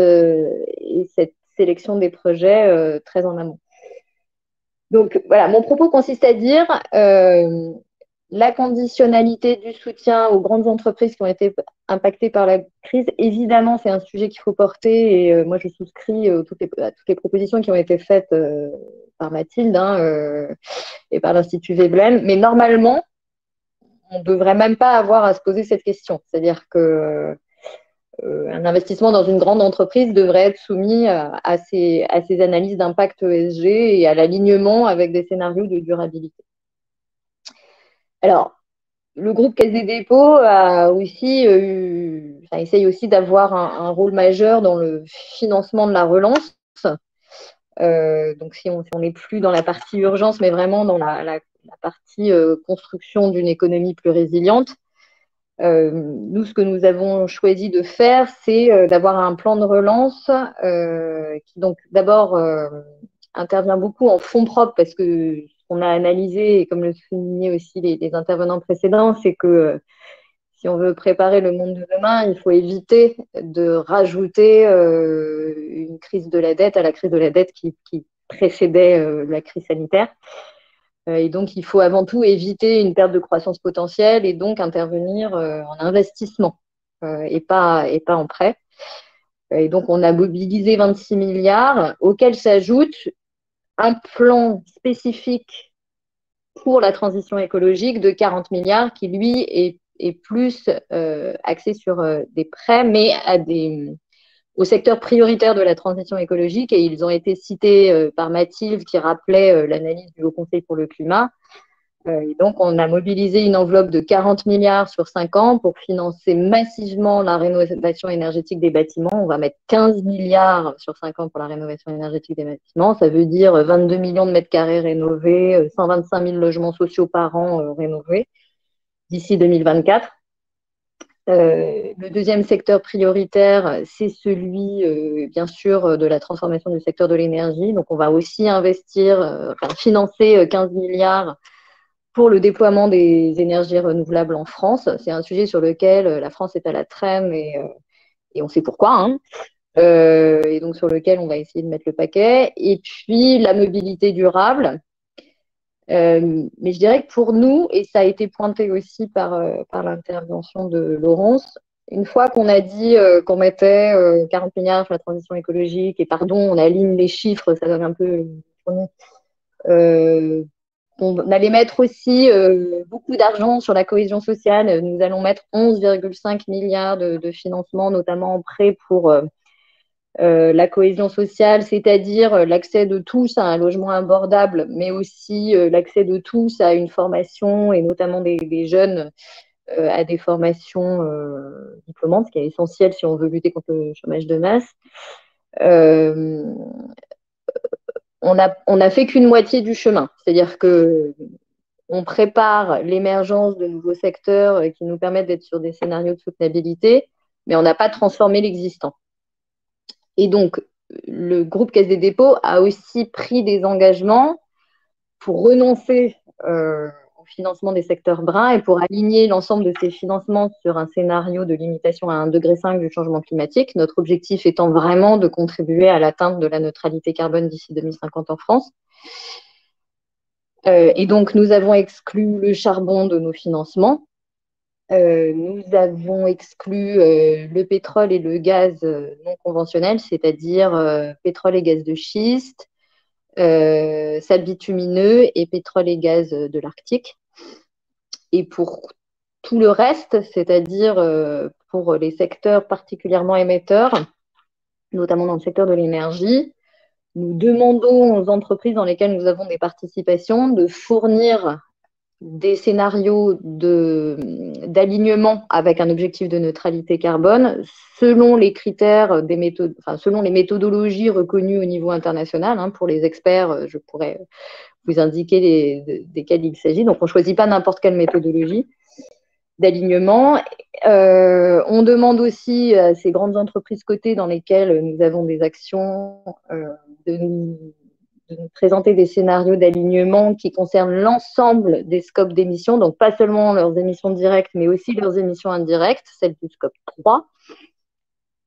sélection des projets très en amont. Donc voilà, mon propos consiste à dire la conditionnalité du soutien aux grandes entreprises qui ont été impactées par la crise. Évidemment, c'est un sujet qu'il faut porter et moi je souscris à toutes les propositions qui ont été faites par Mathilde et par l'Institut Veblen. Mais normalement, on ne devrait même pas avoir à se poser cette question. C'est-à-dire que un investissement dans une grande entreprise devrait être soumis à ces analyses d'impact ESG et à l'alignement avec des scénarios de durabilité. Alors, le groupe Caisse des dépôts a aussi essaye aussi d'avoir un rôle majeur dans le financement de la relance. Donc, si on n'est plus dans la partie urgence, mais vraiment dans la partie construction d'une économie plus résiliente, nous, ce que nous avons choisi de faire, c'est d'avoir un plan de relance qui, donc, d'abord, intervient beaucoup en fonds propres parce que ce qu'on a analysé, et comme le soulignaient aussi les intervenants précédents, c'est que si on veut préparer le monde de demain, il faut éviter de rajouter une crise de la dette à la crise de la dette qui précédait la crise sanitaire. Et donc, il faut avant tout éviter une perte de croissance potentielle et donc intervenir en investissement et pas en prêt. Et donc, on a mobilisé 26 milliards, auxquels s'ajoute un plan spécifique pour la transition écologique de 40 milliards qui, lui, est plus axé sur des prêts, mais au secteur prioritaire de la transition écologique, et ils ont été cités par Mathilde qui rappelait l'analyse du Haut Conseil pour le climat. Et donc, on a mobilisé une enveloppe de 40 milliards sur 5 ans pour financer massivement la rénovation énergétique des bâtiments. On va mettre 15 milliards sur 5 ans pour la rénovation énergétique des bâtiments. Ça veut dire 22 millions de mètres carrés rénovés, 125 000 logements sociaux par an rénovés d'ici 2024. Le deuxième secteur prioritaire, c'est celui, bien sûr, de la transformation du secteur de l'énergie. Donc, on va aussi financer 15 milliards pour le déploiement des énergies renouvelables en France. C'est un sujet sur lequel la France est à la traîne et on sait pourquoi. Et donc, sur lequel on va essayer de mettre le paquet. Et puis, la mobilité durable. Mais je dirais que pour nous, et ça a été pointé aussi par l'intervention de Laurence, une fois qu'on a dit qu'on mettait 40 milliards sur la transition écologique, et pardon, on aligne les chiffres, ça donne un peu on allait mettre aussi beaucoup d'argent sur la cohésion sociale. Nous allons mettre 11,5 milliards de financement, notamment en prêt pour la cohésion sociale, c'est-à-dire l'accès de tous à un logement abordable, mais aussi l'accès de tous à une formation, et notamment des jeunes à des formations diplômantes, ce qui est essentiel si on veut lutter contre le chômage de masse. On n'a fait qu'une moitié du chemin, c'est-à-dire qu'on prépare l'émergence de nouveaux secteurs qui nous permettent d'être sur des scénarios de soutenabilité, mais on n'a pas transformé l'existant. Et donc, le groupe Caisse des dépôts a aussi pris des engagements pour renoncer au financement des secteurs bruns et pour aligner l'ensemble de ces financements sur un scénario de limitation à 1,5 degré du changement climatique. Notre objectif étant vraiment de contribuer à l'atteinte de la neutralité carbone d'ici 2050 en France. Et donc, nous avons exclu le charbon de nos financements. Nous avons exclu le pétrole et le gaz non conventionnels, c'est-à-dire pétrole et gaz de schiste, sable bitumineux et pétrole et gaz de l'Arctique. Et pour tout le reste, c'est-à-dire pour les secteurs particulièrement émetteurs, notamment dans le secteur de l'énergie, nous demandons aux entreprises dans lesquelles nous avons des participations de fournir des scénarios d'alignement avec un objectif de neutralité carbone selon les critères des méthodes, enfin, selon les méthodologies reconnues au niveau international. Hein, pour les experts, je pourrais vous indiquer desquels il s'agit. Donc, on ne choisit pas n'importe quelle méthodologie d'alignement. On demande aussi à ces grandes entreprises cotées dans lesquelles nous avons des actions de nous présenter des scénarios d'alignement qui concernent l'ensemble des scopes d'émissions, donc pas seulement leurs émissions directes, mais aussi leurs émissions indirectes, celles du scope 3.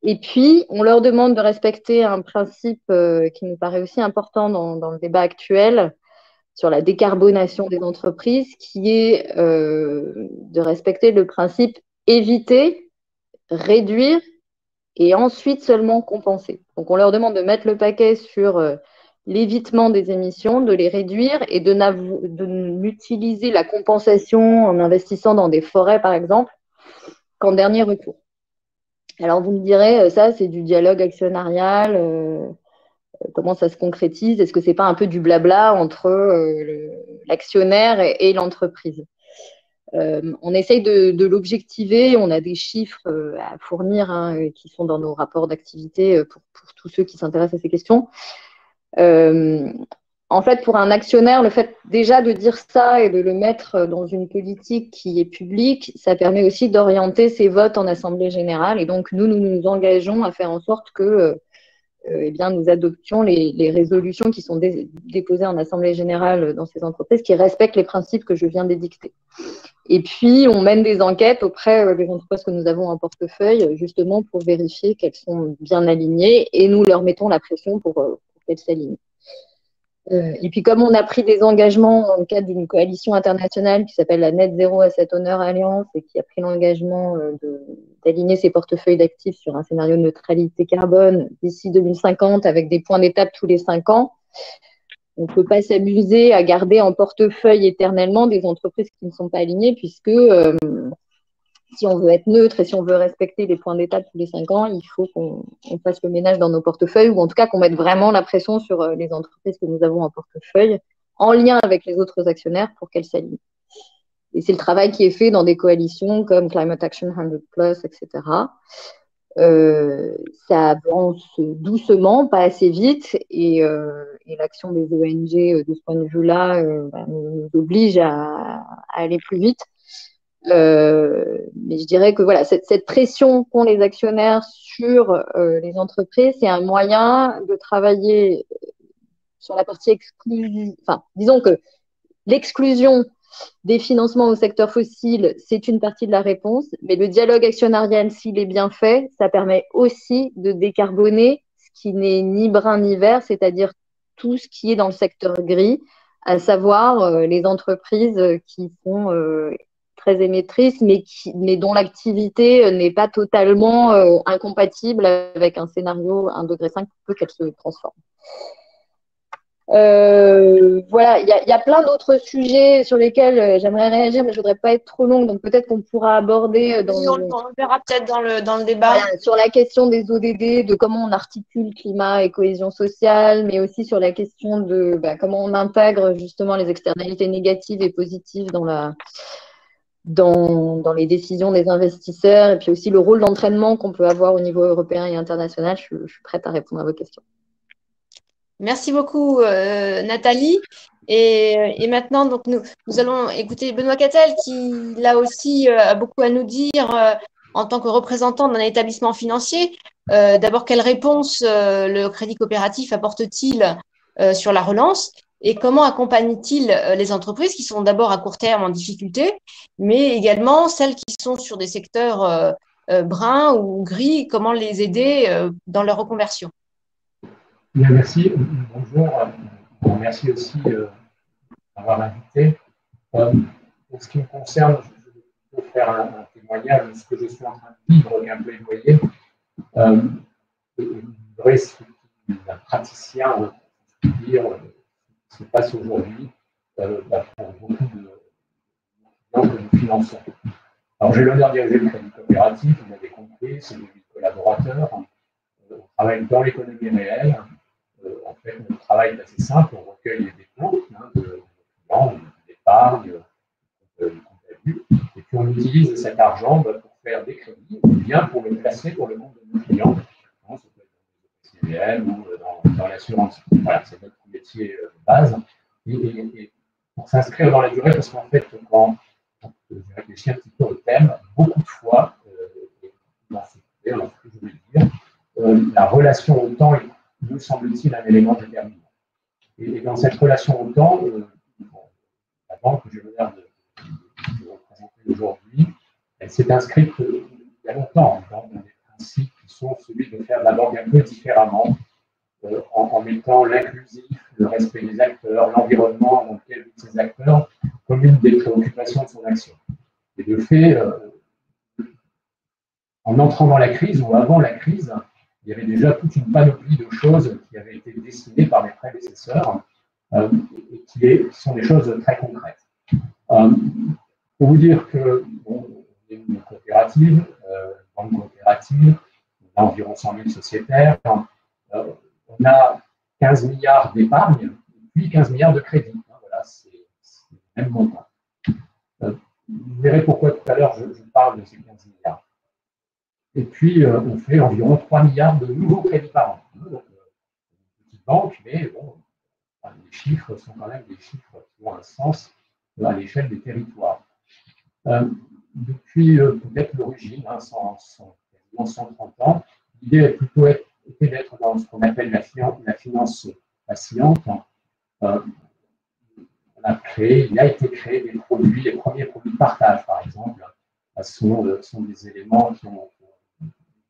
Et puis, on leur demande de respecter un principe qui nous paraît aussi important dans le débat actuel sur la décarbonation des entreprises, qui est de respecter le principe éviter, réduire et ensuite seulement compenser. Donc, on leur demande de mettre le paquet sur l'évitement des émissions, de les réduire et de n'utiliser la compensation en investissant dans des forêts, par exemple, qu'en dernier recours. Alors, vous me direz, ça, c'est du dialogue actionnarial. Comment ça se concrétise? Est-ce que ce n'est pas un peu du blabla entre l'actionnaire et l'entreprise? On essaye de l'objectiver. On a des chiffres à fournir qui sont dans nos rapports d'activité pour tous ceux qui s'intéressent à ces questions. En fait, pour un actionnaire, le fait déjà de dire ça et de le mettre dans une politique qui est publique, ça permet aussi d'orienter ses votes en assemblée générale. Et donc, nous nous engageons à faire en sorte que eh bien, nous adoptions les résolutions qui sont déposées en assemblée générale dans ces entreprises qui respectent les principes que je viens d'édicter. Et puis, on mène des enquêtes auprès des entreprises que nous avons en portefeuille, justement pour vérifier qu'elles sont bien alignées et nous leur mettons la pression pour qu'elles s'alignent. Et puis, comme on a pris des engagements dans le cadre d'une coalition internationale qui s'appelle la Net Zero Asset Owner Alliance et qui a pris l'engagement d'aligner ses portefeuilles d'actifs sur un scénario de neutralité carbone d'ici 2050 avec des points d'étape tous les 5 ans, on ne peut pas s'amuser à garder en portefeuille éternellement des entreprises qui ne sont pas alignées puisque si on veut être neutre et si on veut respecter les points d'étape tous les 5 ans, il faut qu'on fasse le ménage dans nos portefeuilles ou en tout cas qu'on mette vraiment la pression sur les entreprises que nous avons en portefeuille en lien avec les autres actionnaires pour qu'elles s'alignent. Et c'est le travail qui est fait dans des coalitions comme Climate Action 100+, etc. Ça avance doucement, pas assez vite et l'action des ONG de ce point de vue-là nous oblige à aller plus vite. Mais je dirais que voilà, cette pression qu'ont les actionnaires sur les entreprises, c'est un moyen de travailler sur la partie exclusive. Enfin, disons que l'exclusion des financements au secteur fossile, c'est une partie de la réponse, mais le dialogue actionnarial, s'il est bien fait, ça permet aussi de décarboner ce qui n'est ni brun ni vert, c'est-à-dire tout ce qui est dans le secteur gris, à savoir les entreprises qui sont très émettrices, mais dont l'activité n'est pas totalement incompatible avec un scénario 1,5 degré pour peu qu'elle se transforme. Voilà, il y a plein d'autres sujets sur lesquels j'aimerais réagir, mais je ne voudrais pas être trop longue, donc peut-être qu'on pourra aborder on le verra peut-être dans le débat. Voilà, sur la question des ODD, de comment on articule climat et cohésion sociale, mais aussi sur la question de comment on intègre justement les externalités négatives et positives dans les décisions des investisseurs, et puis aussi le rôle d'entraînement qu'on peut avoir au niveau européen et international. Je suis prête à répondre à vos questions. Merci beaucoup, Nathalie. Et maintenant, donc, nous allons écouter Benoît Cattel qui, là aussi, a beaucoup à nous dire en tant que représentant d'un établissement financier. D'abord, quelle réponse le Crédit Coopératif apporte-t-il sur la relance et comment accompagne-t-il les entreprises qui sont d'abord à court terme en difficulté, mais également celles qui sont sur des secteurs bruns ou gris, comment les aider dans leur reconversion? Bien, merci. Bonjour. Merci aussi m'avoir invité. Pour ce qui me concerne, je vais faire un témoignage de ce que je suis en train de vivre qu'un plaidoyer. Un praticien, dire ce qui se passe aujourd'hui pour beaucoup de gens que nous finançons. Alors, j'ai l'honneur de diriger le crédit coopératif, vous l'avez compris, c'est 8 collaborateurs. On travaille dans l'économie réelle. En fait, notre travail est assez simple, on recueille les dépôts de clients, d'épargne, de compagnie, et puis on utilise cet argent pour faire des crédits, ou bien pour le placer pour le compte de nos clients. Ça peut être dans le CVM ou dans l'assurance. Voilà, c'est notre métier de base. Et pour s'inscrire dans la durée, parce qu'en fait, quand je réfléchis un petit peu au thème, beaucoup de fois, dans ce que je veux dire, la relation au temps est, nous semble-t-il, un élément déterminant. Et dans cette relation au temps, la banque que j'ai l'honneur de représenter aujourd'hui, elle s'est inscrite il y a longtemps dans des principes qui sont celui de faire de la banque un peu différemment, en mettant l'inclusif, le respect des acteurs, l'environnement dans lequel vivent ces acteurs, comme une des préoccupations de son action. Et de fait, en entrant dans la crise ou avant la crise, il y avait déjà toute une panoplie de choses qui avaient été dessinées par mes prédécesseurs et qui sont des choses très concrètes. Pour vous dire que, bon, on est une coopérative, banque coopérative, on a environ 100 000 sociétaires, on a 15 milliards d'épargne, puis 15 milliards de crédit. Voilà, c'est le même montant. Vous verrez pourquoi tout à l'heure je parle de ces 15 milliards. Et puis, on fait environ 3 milliards de nouveaux crédits par an. Donc, une petite banque, mais bon, les chiffres sont quand même des chiffres qui ont un sens à l'échelle des territoires. Depuis peut-être l'origine, quasiment 130 ans, l'idée a plutôt été d'être dans ce qu'on appelle la finance patiente. Il a été créé des produits, les premiers produits de partage, par exemple, sont des éléments qui ont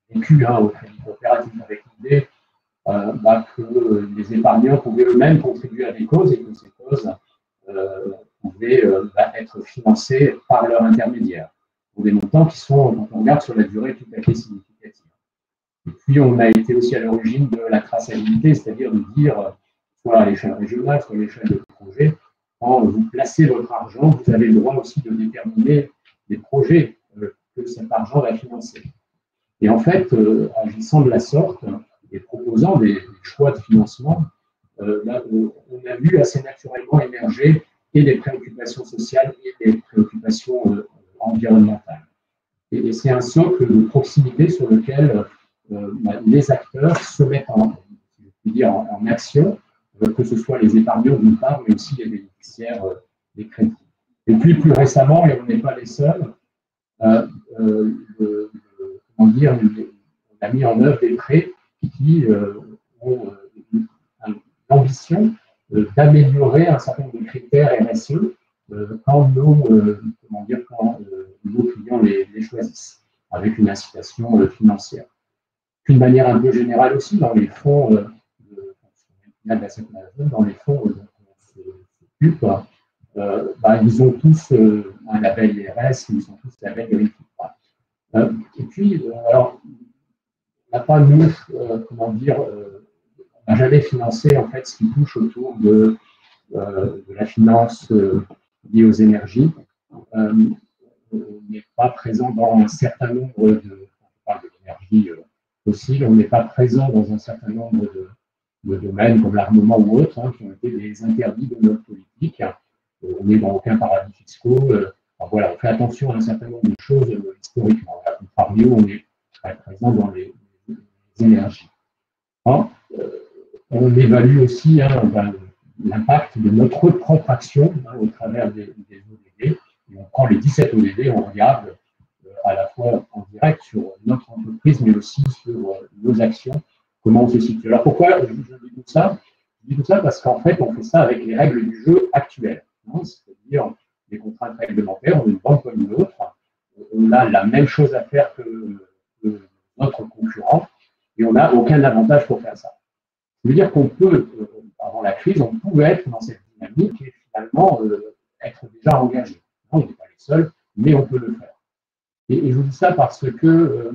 vécu au crédit coopératif avec l'idée que les épargnants pouvaient eux-mêmes contribuer à des causes et que ces causes pouvaient être financées par leur intermédiaire, pour des montants qui sont, quand on regarde sur la durée, tout à fait significatifs. Et puis, on a été aussi à l'origine de la traçabilité, c'est-à-dire de dire, soit à l'échelle régionale, soit à l'échelle de projet, quand vous placez votre argent, vous avez le droit aussi de déterminer les projets que cet argent va financer. Et en fait, agissant de la sorte et proposant des choix de financement, on a vu assez naturellement émerger et des préoccupations sociales et des préoccupations environnementales. Et c'est un socle de proximité sur lequel les acteurs se mettent en action, que ce soit les épargnants d'une part, mais aussi les bénéficiaires des crédits. Et puis plus récemment, et on n'est pas les seuls, on a mis en œuvre des prêts qui ont l'ambition d'améliorer un certain nombre de critères RSE quand nos clients les choisissent, avec une incitation financière. D'une manière un peu générale aussi, dans les fonds dans les fonds dont on s'occupe, ils ont tous un label IRS, ils ont tous un label vérifié. Et puis, alors, on n'a pas, nous, on n'a jamais financé en fait ce qui touche autour de la finance liée aux énergies. On n'est pas présent dans un certain nombre de, on parle de l'énergie fossile, on n'est pas présent dans un certain nombre de domaines comme l'armement ou autres, qui ont été des interdits de notre politique. On n'est dans aucun paradis fiscaux. Voilà, on fait attention à un certain nombre de choses historiquement. À contrario, on est très présent dans les énergies. On évalue aussi l'impact de notre propre action au travers des ODD. Et on prend les 17 ODD, on regarde à la fois en direct sur notre entreprise, mais aussi sur nos actions, comment on se situe. Alors pourquoi je dis tout ça? Je dis tout ça parce qu'en fait, on fait ça avec les règles du jeu actuelles. C'est-à-dire les contraintes réglementaires, on est une banque comme une autre, on a la même chose à faire que notre concurrent, et on n'a aucun avantage pour faire ça. Ça veut dire qu'on peut, avant la crise, on pouvait être dans cette dynamique, et fondamentalement être déjà engagé. On n'est pas les seuls, mais on peut le faire. Et je vous dis ça parce que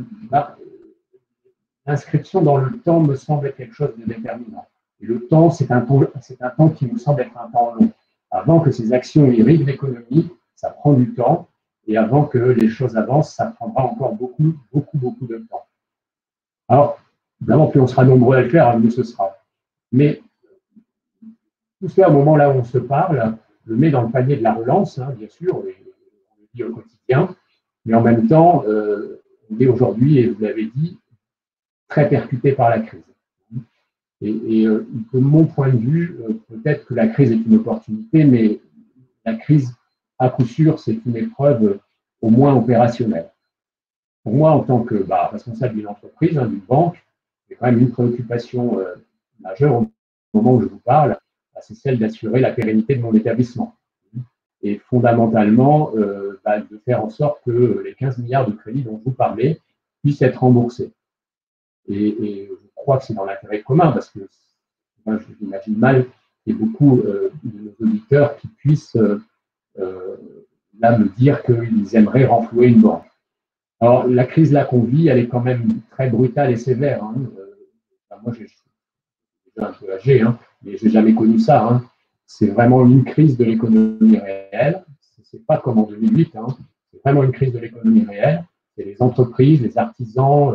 l'inscription dans le temps me semble être quelque chose de déterminant. Et le temps, c'est un temps qui me semble être un temps long. Avant que ces actions irriguent l'économie, ça prend du temps. Et avant que les choses avancent, ça prendra encore beaucoup de temps. Alors, évidemment, plus on sera nombreux à le faire, mieux ce sera. Mais tout cela, au moment là où on se parle, le met dans le panier de la relance, hein, bien sûr, on le vit au quotidien. Mais en même temps, on est aujourd'hui, et vous l'avez dit, très percuté par la crise. Et de mon point de vue, peut-être que la crise est une opportunité, mais la crise, à coup sûr, c'est une épreuve au moins opérationnelle. Pour moi, en tant que responsable d'une entreprise, d'une banque, j'ai quand même une préoccupation majeure au moment où je vous parle, c'est celle d'assurer la pérennité de mon établissement. Et fondamentalement, de faire en sorte que les 15 milliards de crédits dont je vous parlais puissent être remboursés. Et je crois que c'est dans l'intérêt commun, parce que moi, j'imagine mal qu'il y ait beaucoup de nos auditeurs qui puissent là me dire qu'ils aimeraient renflouer une banque. Alors, la crise là qu'on vit, elle est quand même très brutale et sévère. Hein. Moi, je suis déjà un peu âgé, hein, mais je n'ai jamais connu ça. Hein. C'est vraiment une crise de l'économie réelle. C'est pas comme en 2008. Hein. C'est vraiment une crise de l'économie réelle. C'est les entreprises, les artisans,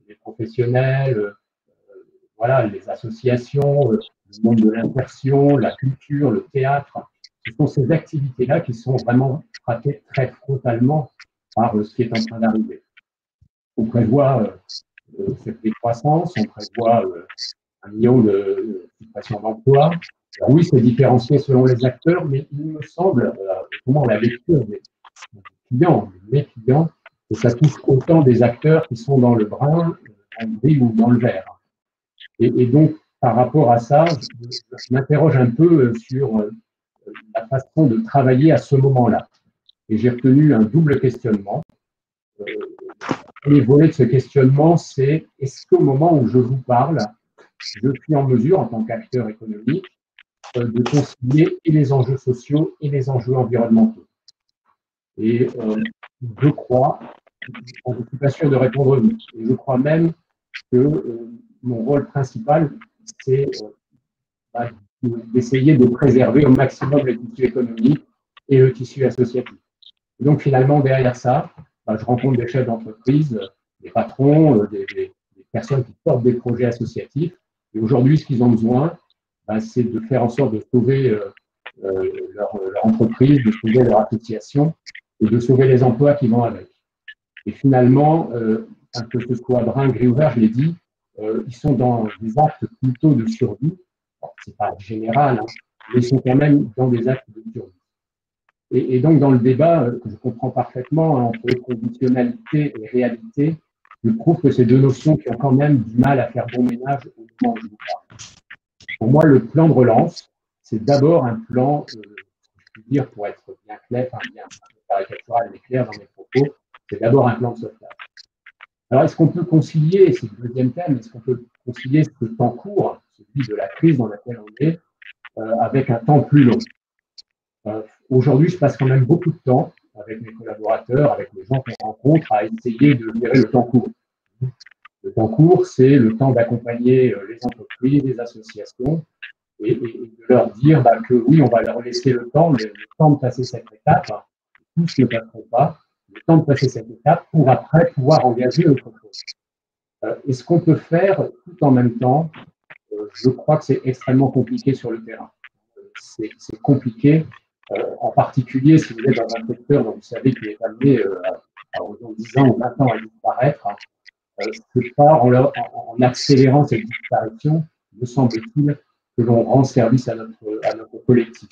les professionnels, voilà, les associations, le monde de l'insertion, la culture, le théâtre. Ce sont ces activités-là qui sont vraiment frappées très frontalement par ce qui est en train d'arriver. On prévoit cette décroissance, on prévoit 1 million de suppressions d'emplois. Alors oui, c'est différencié selon les acteurs, mais il me semble, comment la lecture des clients, mes clients, que ça touche autant des acteurs qui sont dans le brun, dans le gris ou dans le vert. Et donc, par rapport à ça, je m'interroge un peu sur la façon de travailler à ce moment-là. Et j'ai retenu un double questionnement. Le premier volet de ce questionnement, c'est est-ce qu'au moment où je vous parle, je suis en mesure, en tant qu'acteur économique, de concilier et les enjeux sociaux et les enjeux environnementaux? Et je crois, je ne suis pas sûr de répondre oui, et je crois même que mon rôle principal, c'est d'essayer de préserver au maximum le tissu économique et le tissu associatif. Et donc finalement, derrière ça, je rencontre des chefs d'entreprise, des patrons, des personnes qui portent des projets associatifs. Et aujourd'hui, ce qu'ils ont besoin, c'est de faire en sorte de sauver leur entreprise, de sauver leur association et de sauver les emplois qui vont avec. Et finalement, que ce soit brun, gris ou vert, je l'ai dit, ils sont dans des actes plutôt de survie. Ce n'est pas général, hein, mais ils sont quand même dans des actes de survie. Et donc, dans le débat, que je comprends parfaitement, hein, entre conditionnalité et réalité, je trouve que c'est deux notions qui ont quand même du mal à faire bon ménage au moment où je vous parle. Pour moi, le plan de relance, c'est d'abord un plan, je peux dire pour être bien clair, enfin bien caricatural mais clair dans mes propos, c'est d'abord un plan de sauvetage. Alors, est-ce qu'on peut concilier, c'est le deuxième thème, est-ce qu'on peut concilier ce temps court, celui de la crise dans laquelle on est, avec un temps plus long? Aujourd'hui, je passe quand même beaucoup de temps avec mes collaborateurs, avec les gens qu'on rencontre, à essayer de gérer le temps court. Le temps court, c'est le temps d'accompagner les entreprises, les associations, et de leur dire que oui, on va leur laisser le temps, mais le temps de passer cette étape, tous ne passeront pas, le temps de passer cette étape pour après pouvoir engager autre chose. Et ce qu'on peut faire tout en même temps, je crois que c'est extrêmement compliqué sur le terrain. C'est compliqué, en particulier si vous êtes dans un secteur dont vous savez qu'il est amené à 10 ans ou 20 ans à disparaître. C'est pas en accélérant cette disparition, me semble-t-il, que l'on rend service à notre collectif.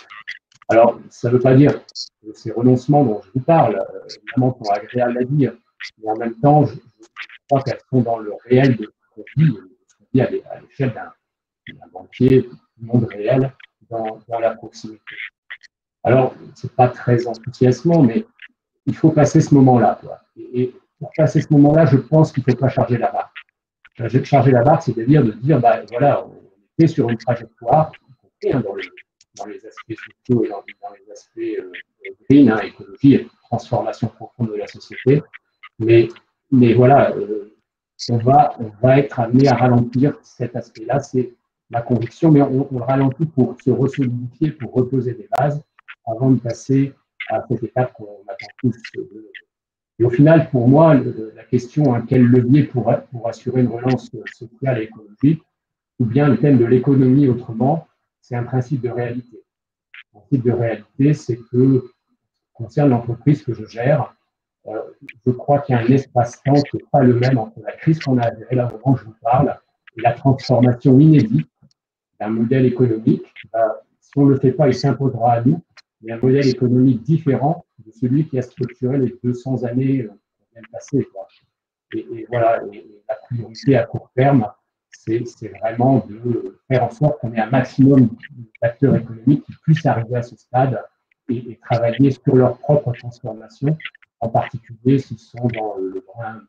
Alors, ça ne veut pas dire que ces renoncements dont je vous parle, évidemment, sont agréables à dire, mais en même temps, je crois qu'elles sont dans le réel de ce qu'on vit à l'échelle d'un banquier, du monde réel, dans la proximité. Alors, ce n'est pas très enthousiasmant, mais il faut passer ce moment-là, quoi. Et pour passer ce moment-là, je pense qu'il ne faut pas charger la barre. Charger la barre, c'est-à-dire de dire, voilà, on était sur une trajectoire, y compris dans dans les aspects sociaux et dans les aspects green, hein, écologie et transformation profonde de la société. Mais voilà, on va être amené à ralentir cet aspect-là, c'est ma conviction, mais on le ralentit pour se resolidifier, pour reposer des bases avant de passer à cette étape qu'on attend tous. Et au final, pour moi, la question, hein, quel levier pour assurer une relance sociale et écologique, ou bien le thème de l'économie autrement, c'est un principe de réalité. Le principe de réalité, c'est que, concerne l'entreprise que je gère, je crois qu'il y a un espace-temps qui n'est pas le même entre la crise qu'on a à gérer là où je vous parle et la transformation inédite d'un modèle économique. Si on ne le fait pas, il s'imposera à nous, mais un modèle économique différent de celui qui a structuré les 200 années qu'on vient de passer. Et voilà, la priorité à court terme, c'est vraiment de faire en sorte qu'on ait un maximum d'acteurs économiques qui puissent arriver à ce stade et travailler sur leur propre transformation, en particulier s'ils sont dans le brin.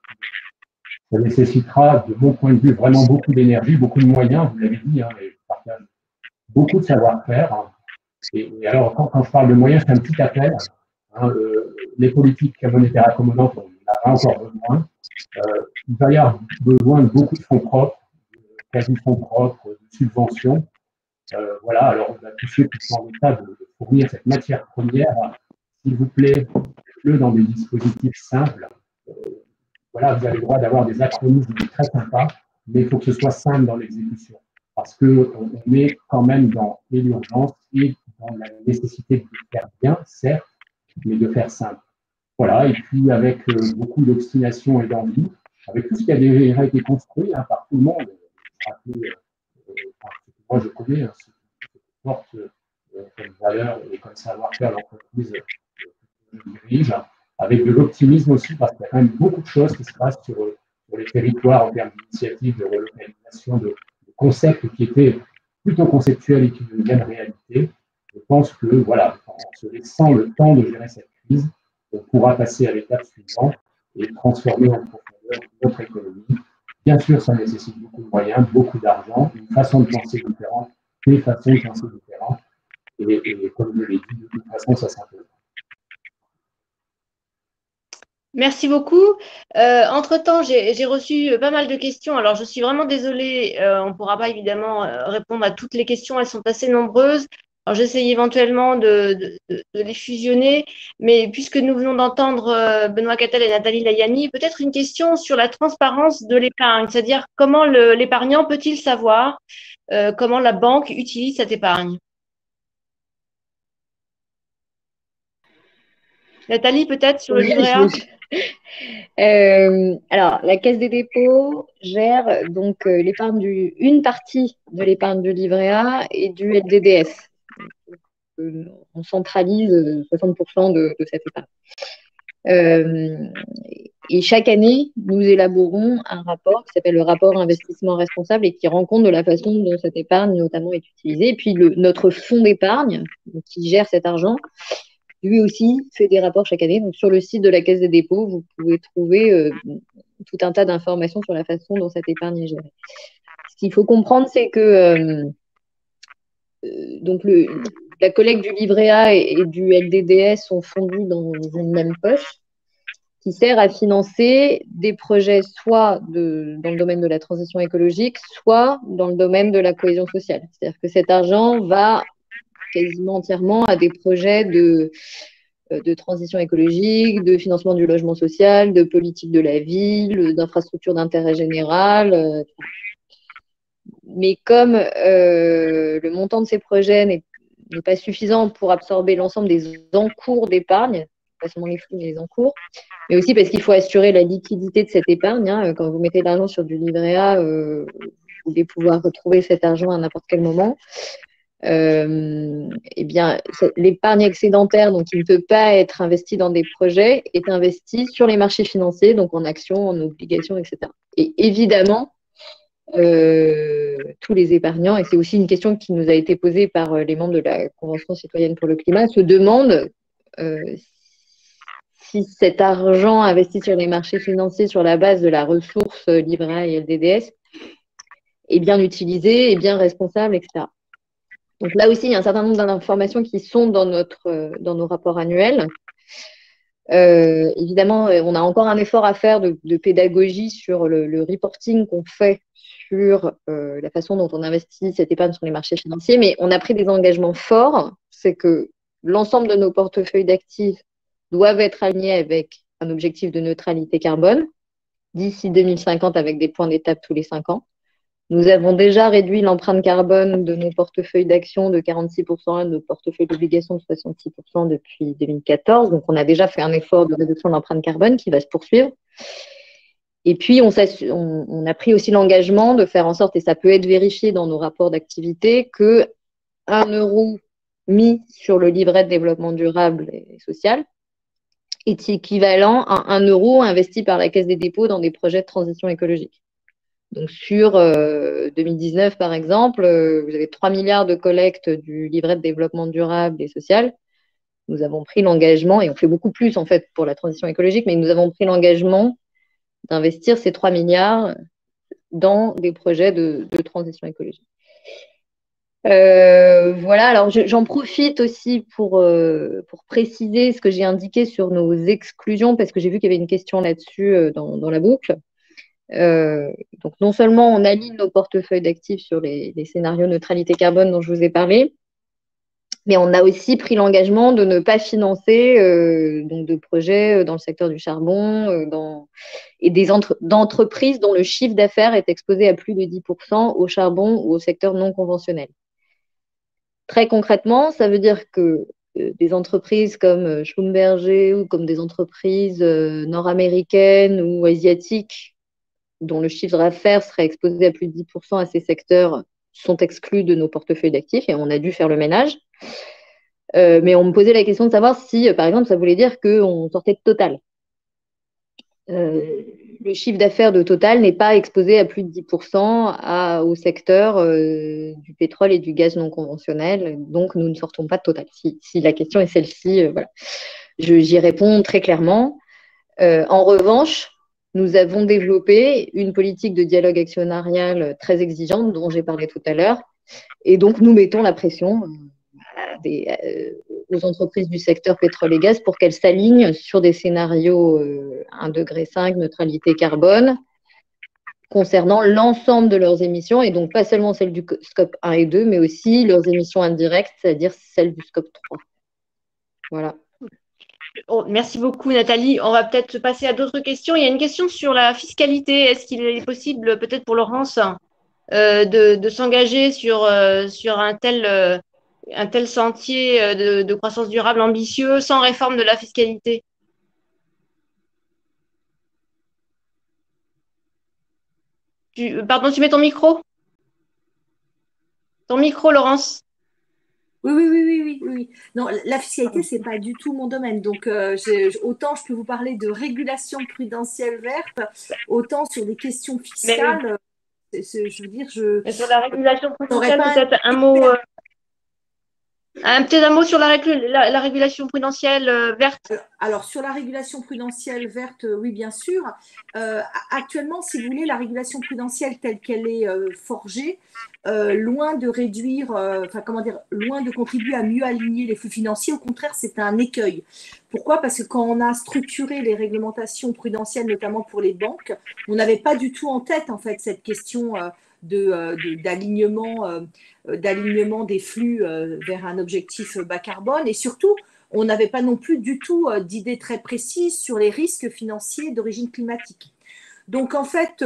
Ça nécessitera, de mon point de vue, vraiment beaucoup d'énergie, beaucoup de moyens, vous l'avez dit, hein, et je partage beaucoup de savoir-faire. Et alors, quand je parle de moyens, c'est un petit appel. Hein, les politiques monétaires accommodantes, on en a encore besoin. Il va y avoir besoin de beaucoup de fonds propres, de quasi-fonds propres, de subventions. Voilà, alors on a tous ceux qui sont en état de fournir cette matière première, s'il vous plaît, faites-le dans des dispositifs simples. Voilà, vous avez le droit d'avoir des acronymes très sympas, mais il faut que ce soit simple dans l'exécution. Parce qu'on est quand même dans l'urgence et dans la nécessité de faire bien, certes, mais de faire simple. Voilà, et puis avec beaucoup d'obstination et d'envie, avec tout ce qui a déjà été construit hein, par tout le monde. Moi, je connais hein, ce qui porte comme valeur et comme savoir-faire l'entreprise que je dirige, avec de l'optimisme aussi, parce qu'il y a quand même beaucoup de choses qui se passent sur les territoires en termes d'initiatives, de relocalisation, de concepts qui étaient plutôt conceptuels et qui deviennent réalité. Je pense que, voilà, en se laissant le temps de gérer cette crise, on pourra passer à l'étape suivante et transformer en profondeur notre économie. Bien sûr, ça nécessite beaucoup de moyens, beaucoup d'argent, une façon de penser différente, des façons de penser différentes. Et comme je l'ai dit, de toute façon, ça s'impose. Merci beaucoup. Entre-temps, j'ai reçu pas mal de questions. Alors, je suis vraiment désolée, on ne pourra pas évidemment répondre à toutes les questions, elles sont assez nombreuses. Alors, j'essaye éventuellement de les fusionner, mais puisque nous venons d'entendre Benoît Cattel et Nathalie Layani, peut-être une question sur la transparence de l'épargne, c'est-à-dire comment l'épargnant peut-il savoir comment la banque utilise cette épargne? Nathalie, peut-être sur le livret A? Alors, la Caisse des dépôts gère donc une partie de l'épargne du livret A et du LDDS. On centralise 60% de cette épargne. Et chaque année, nous élaborons un rapport qui s'appelle le rapport investissement responsable et qui rend compte de la façon dont cette épargne notamment est utilisée. Et puis notre fonds d'épargne qui gère cet argent, lui aussi fait des rapports chaque année. Donc sur le site de la Caisse des dépôts, vous pouvez trouver tout un tas d'informations sur la façon dont cette épargne est gérée. Ce qu'il faut comprendre, c'est que donc la collecte du livret A et du LDDS sont fondus dans une même poche qui sert à financer des projets soit dans le domaine de la transition écologique, soit dans le domaine de la cohésion sociale. C'est-à-dire que cet argent va quasiment entièrement à des projets de transition écologique, de financement du logement social, de politique de la ville, d'infrastructures d'intérêt général. Mais comme le montant de ces projets n'est pas suffisant pour absorber l'ensemble des encours d'épargne, pas seulement les flux, mais les encours, mais aussi parce qu'il faut assurer la liquidité de cette épargne. Hein. Quand vous mettez de l'argent sur du livret A, vous voulez pouvoir retrouver cet argent à n'importe quel moment. Eh bien, l'épargne excédentaire, donc qui ne peut pas être investie dans des projets, est investie sur les marchés financiers, donc en actions, en obligations, etc. Et évidemment, tous les épargnants, et c'est aussi une question qui nous a été posée par les membres de la Convention citoyenne pour le climat, se demandent si cet argent investi sur les marchés financiers sur la base de la ressource livret A et LDDS est bien utilisé, est bien responsable, etc. Donc là aussi, il y a un certain nombre d'informations qui sont dans nos rapports annuels. Évidemment, on a encore un effort à faire de pédagogie sur le reporting qu'on fait sur la façon dont on investit cette épargne sur les marchés financiers, mais on a pris des engagements forts. C'est que l'ensemble de nos portefeuilles d'actifs doivent être alignés avec un objectif de neutralité carbone d'ici 2050 avec des points d'étape tous les 5 ans. Nous avons déjà réduit l'empreinte carbone de nos portefeuilles d'actions de 46% et de nos portefeuilles d'obligations de 66% depuis 2014. Donc, on a déjà fait un effort de réduction de l'empreinte carbone qui va se poursuivre. Et puis, on a pris aussi l'engagement de faire en sorte, et ça peut être vérifié dans nos rapports d'activité, que 1 euro mis sur le livret de développement durable et social est équivalent à 1 euro investi par la Caisse des dépôts dans des projets de transition écologique. Donc, sur 2019, par exemple, vous avez 3 milliards de collecte du livret de développement durable et social. Nous avons pris l'engagement, et on fait beaucoup plus en fait pour la transition écologique, mais nous avons pris l'engagement d'investir ces 3 milliards dans des projets de transition écologique. Voilà, alors j'en profite aussi pour préciser ce que j'ai indiqué sur nos exclusions, parce que j'ai vu qu'il y avait une question là-dessus dans la boucle. Donc, non seulement on aligne nos portefeuilles d'actifs sur les scénarios neutralité carbone dont je vous ai parlé, mais on a aussi pris l'engagement de ne pas financer donc de projets dans le secteur du charbon et d'entreprises dont le chiffre d'affaires est exposé à plus de 10% au charbon ou au secteur non conventionnel. Très concrètement, ça veut dire que des entreprises comme Schlumberger ou comme des entreprises nord-américaines ou asiatiques dont le chiffre d'affaires serait exposé à plus de 10% à ces secteurs sont exclus de nos portefeuilles d'actifs et on a dû faire le ménage. Mais on me posait la question de savoir si, par exemple, ça voulait dire qu'on sortait de Total. Le chiffre d'affaires de Total n'est pas exposé à plus de 10% au secteur du pétrole et du gaz non conventionnel. Donc, nous ne sortons pas de Total. Si la question est celle-ci, voilà. J'y réponds très clairement. En revanche, nous avons développé une politique de dialogue actionnarial très exigeante dont j'ai parlé tout à l'heure. Et donc, nous mettons la pression aux entreprises du secteur pétrole et gaz pour qu'elles s'alignent sur des scénarios 1,5 degré neutralité carbone concernant l'ensemble de leurs émissions et donc pas seulement celles du scope 1 et 2, mais aussi leurs émissions indirectes, c'est-à-dire celles du scope 3. Voilà. Merci beaucoup, Nathalie. On va peut-être passer à d'autres questions. Il y a une question sur la fiscalité. Est-ce qu'il est possible, peut-être pour Laurence, de s'engager sur un tel sentier de croissance durable ambitieux sans réforme de la fiscalité? Pardon, tu mets ton micro? Ton micro, Laurence? Oui. Non, la fiscalité, ce n'est pas du tout mon domaine. Donc, autant je peux vous parler de régulation prudentielle verte, autant sur des questions fiscales. Je veux dire, Mais sur la régulation prudentielle, peut-être un mot. Peut-être un mot sur la régulation prudentielle verte. Alors, sur la régulation prudentielle verte, oui, bien sûr. Actuellement, si vous voulez, la régulation prudentielle telle qu'elle est forgée, loin de réduire, loin de contribuer à mieux aligner les flux financiers, au contraire, c'est un écueil. Pourquoi? Parce que quand on a structuré les réglementations prudentielles, notamment pour les banques, on n'avait pas du tout en tête, en fait, cette question d'alignement des flux vers un objectif bas carbone. Et surtout, on n'avait pas non plus du tout d'idée très précise sur les risques financiers d'origine climatique. Donc, en fait,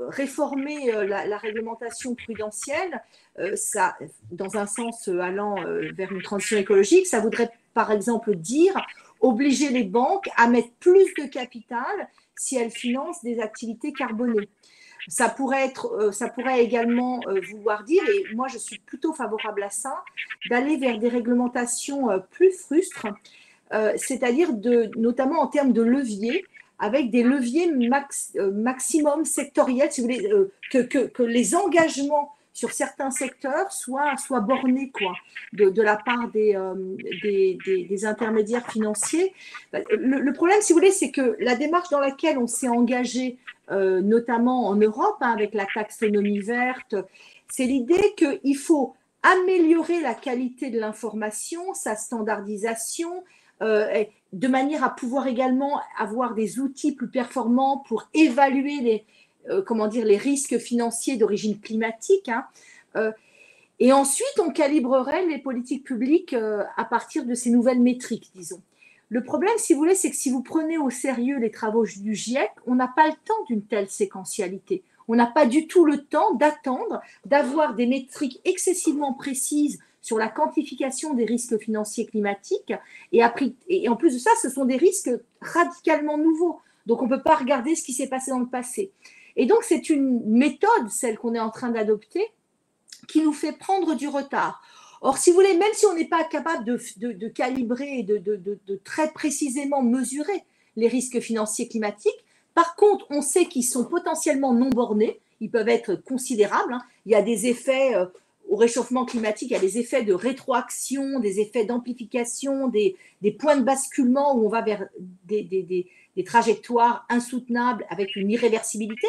réformer la réglementation prudentielle, ça, dans un sens allant vers une transition écologique, ça voudrait, par exemple, dire obliger les banques à mettre plus de capital si elles financent des activités carbonées. Ça pourrait également vouloir dire, et moi je suis plutôt favorable à ça, d'aller vers des réglementations plus frustres, c'est-à-dire notamment en termes de leviers, avec des leviers maximum sectoriels, si vous voulez, que les engagements sur certains secteurs soient bornés quoi, de la part des intermédiaires financiers. Le problème, si vous voulez, c'est que la démarche dans laquelle on s'est engagé, notamment en Europe, avec la taxonomie verte, c'est l'idée qu'il faut améliorer la qualité de l'information, sa standardisation, de manière à pouvoir également avoir des outils plus performants pour évaluer les risques financiers d'origine climatique. Et ensuite, on calibrerait les politiques publiques à partir de ces nouvelles métriques, disons. Le problème, si vous voulez, c'est que si vous prenez au sérieux les travaux du GIEC, on n'a pas le temps d'une telle séquentialité. On n'a pas du tout le temps d'attendre, d'avoir des métriques excessivement précises sur la quantification des risques financiers climatiques. Et en plus de ça, ce sont des risques radicalement nouveaux. Donc, on ne peut pas regarder ce qui s'est passé dans le passé. Et donc, c'est une méthode, celle qu'on est en train d'adopter, qui nous fait prendre du retard. Or, si vous voulez, même si on n'est pas capable de calibrer et de très précisément mesurer les risques financiers climatiques, par contre, on sait qu'ils sont potentiellement non bornés, ils peuvent être considérables. Il y a des effets au réchauffement climatique, il y a des effets de rétroaction, des effets d'amplification, des points de basculement où on va vers des trajectoires insoutenables avec une irréversibilité.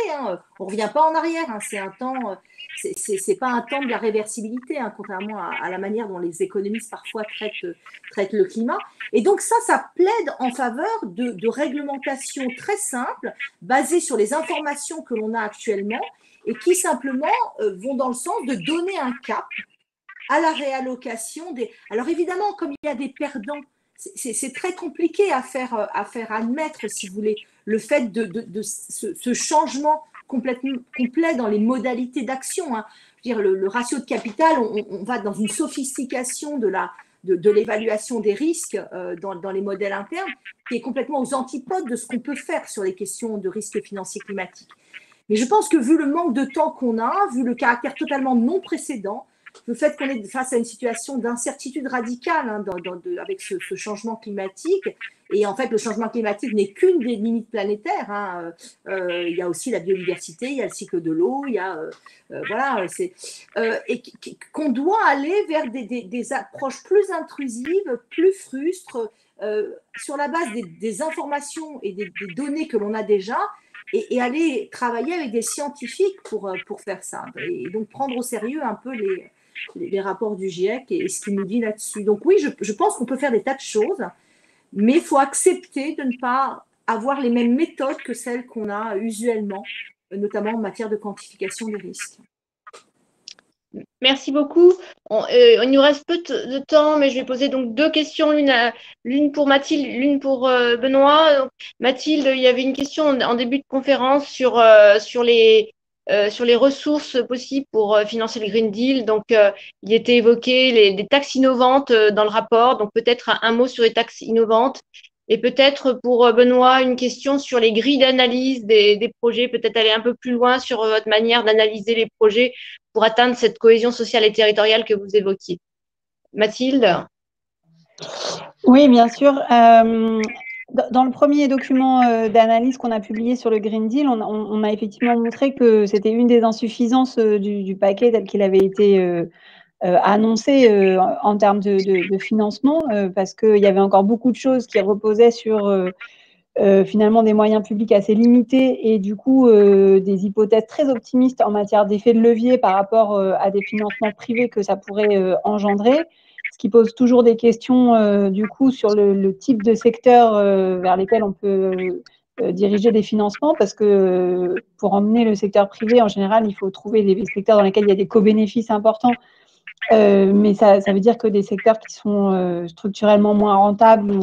On ne revient pas en arrière, c'est un temps, c'est pas un temps de la réversibilité, contrairement à la manière dont les économistes parfois traitent le climat. Et donc ça plaide en faveur de réglementations très simples, basées sur les informations que l'on a actuellement et qui simplement vont dans le sens de donner un cap à la réallocation des… Alors évidemment, comme il y a des perdants, c'est très compliqué à faire admettre, si vous voulez, le fait de ce changement complet dans les modalités d'action. Je veux dire, le ratio de capital, on va dans une sophistication de l'évaluation des risques dans les modèles internes qui est complètement aux antipodes de ce qu'on peut faire sur les questions de risques financiers climatiques. Mais je pense que vu le manque de temps qu'on a, vu le caractère totalement non précédent, le fait qu'on est face à une situation d'incertitude radicale avec ce changement climatique, et en fait le changement climatique n'est qu'une des limites planétaires. Il y a aussi la biodiversité, il y a le cycle de l'eau, il y a et qu'on doit aller vers des approches plus intrusives, plus frustres, sur la base des informations et des données que l'on a déjà. Et aller travailler avec des scientifiques pour faire ça. Et donc prendre au sérieux un peu les rapports du GIEC et ce qu'il nous dit là-dessus. Donc oui, je pense qu'on peut faire des tas de choses, mais il faut accepter de ne pas avoir les mêmes méthodes que celles qu'on a usuellement, notamment en matière de quantification des risques. Merci beaucoup. Il nous reste peu de temps, mais je vais poser donc deux questions, l'une pour Mathilde, l'une pour Benoît. Donc, Mathilde, il y avait une question en début de conférence sur les ressources possibles pour financer le Green Deal. Donc, il était évoqué des taxes innovantes dans le rapport. Donc, peut-être un mot sur les taxes innovantes. Et peut-être pour Benoît, une question sur les grilles d'analyse des projets, peut-être aller un peu plus loin sur votre manière d'analyser les projets pour atteindre cette cohésion sociale et territoriale que vous évoquiez. Mathilde? Oui, bien sûr. Dans le premier document d'analyse qu'on a publié sur le Green Deal, on a effectivement montré que c'était une des insuffisances du paquet tel qu'il avait été annoncé en termes de financement, parce qu'il y avait encore beaucoup de choses qui reposaient sur finalement des moyens publics assez limités et du coup des hypothèses très optimistes en matière d'effet de levier par rapport à des financements privés que ça pourrait engendrer, ce qui pose toujours des questions du coup sur le type de secteur vers lesquels on peut diriger des financements, parce que pour emmener le secteur privé, en général, il faut trouver des secteurs dans lesquels il y a des co-bénéfices importants. Mais ça veut dire que des secteurs qui sont structurellement moins rentables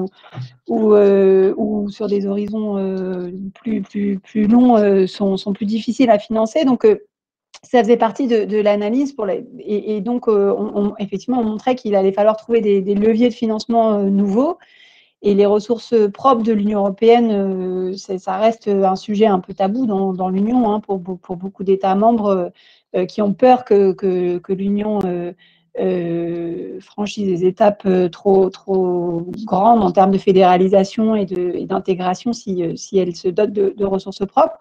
ou sur des horizons plus longs sont plus difficiles à financer. Donc, ça faisait partie de l'analyse. Et donc, effectivement, on montrait qu'il allait falloir trouver des leviers de financement nouveaux. Et les ressources propres de l'Union européenne, ça reste un sujet un peu tabou dans l'Union, pour beaucoup d'États membres qui ont peur que l'Union franchisse des étapes trop grandes en termes de fédéralisation et d'intégration si elle se dote de ressources propres.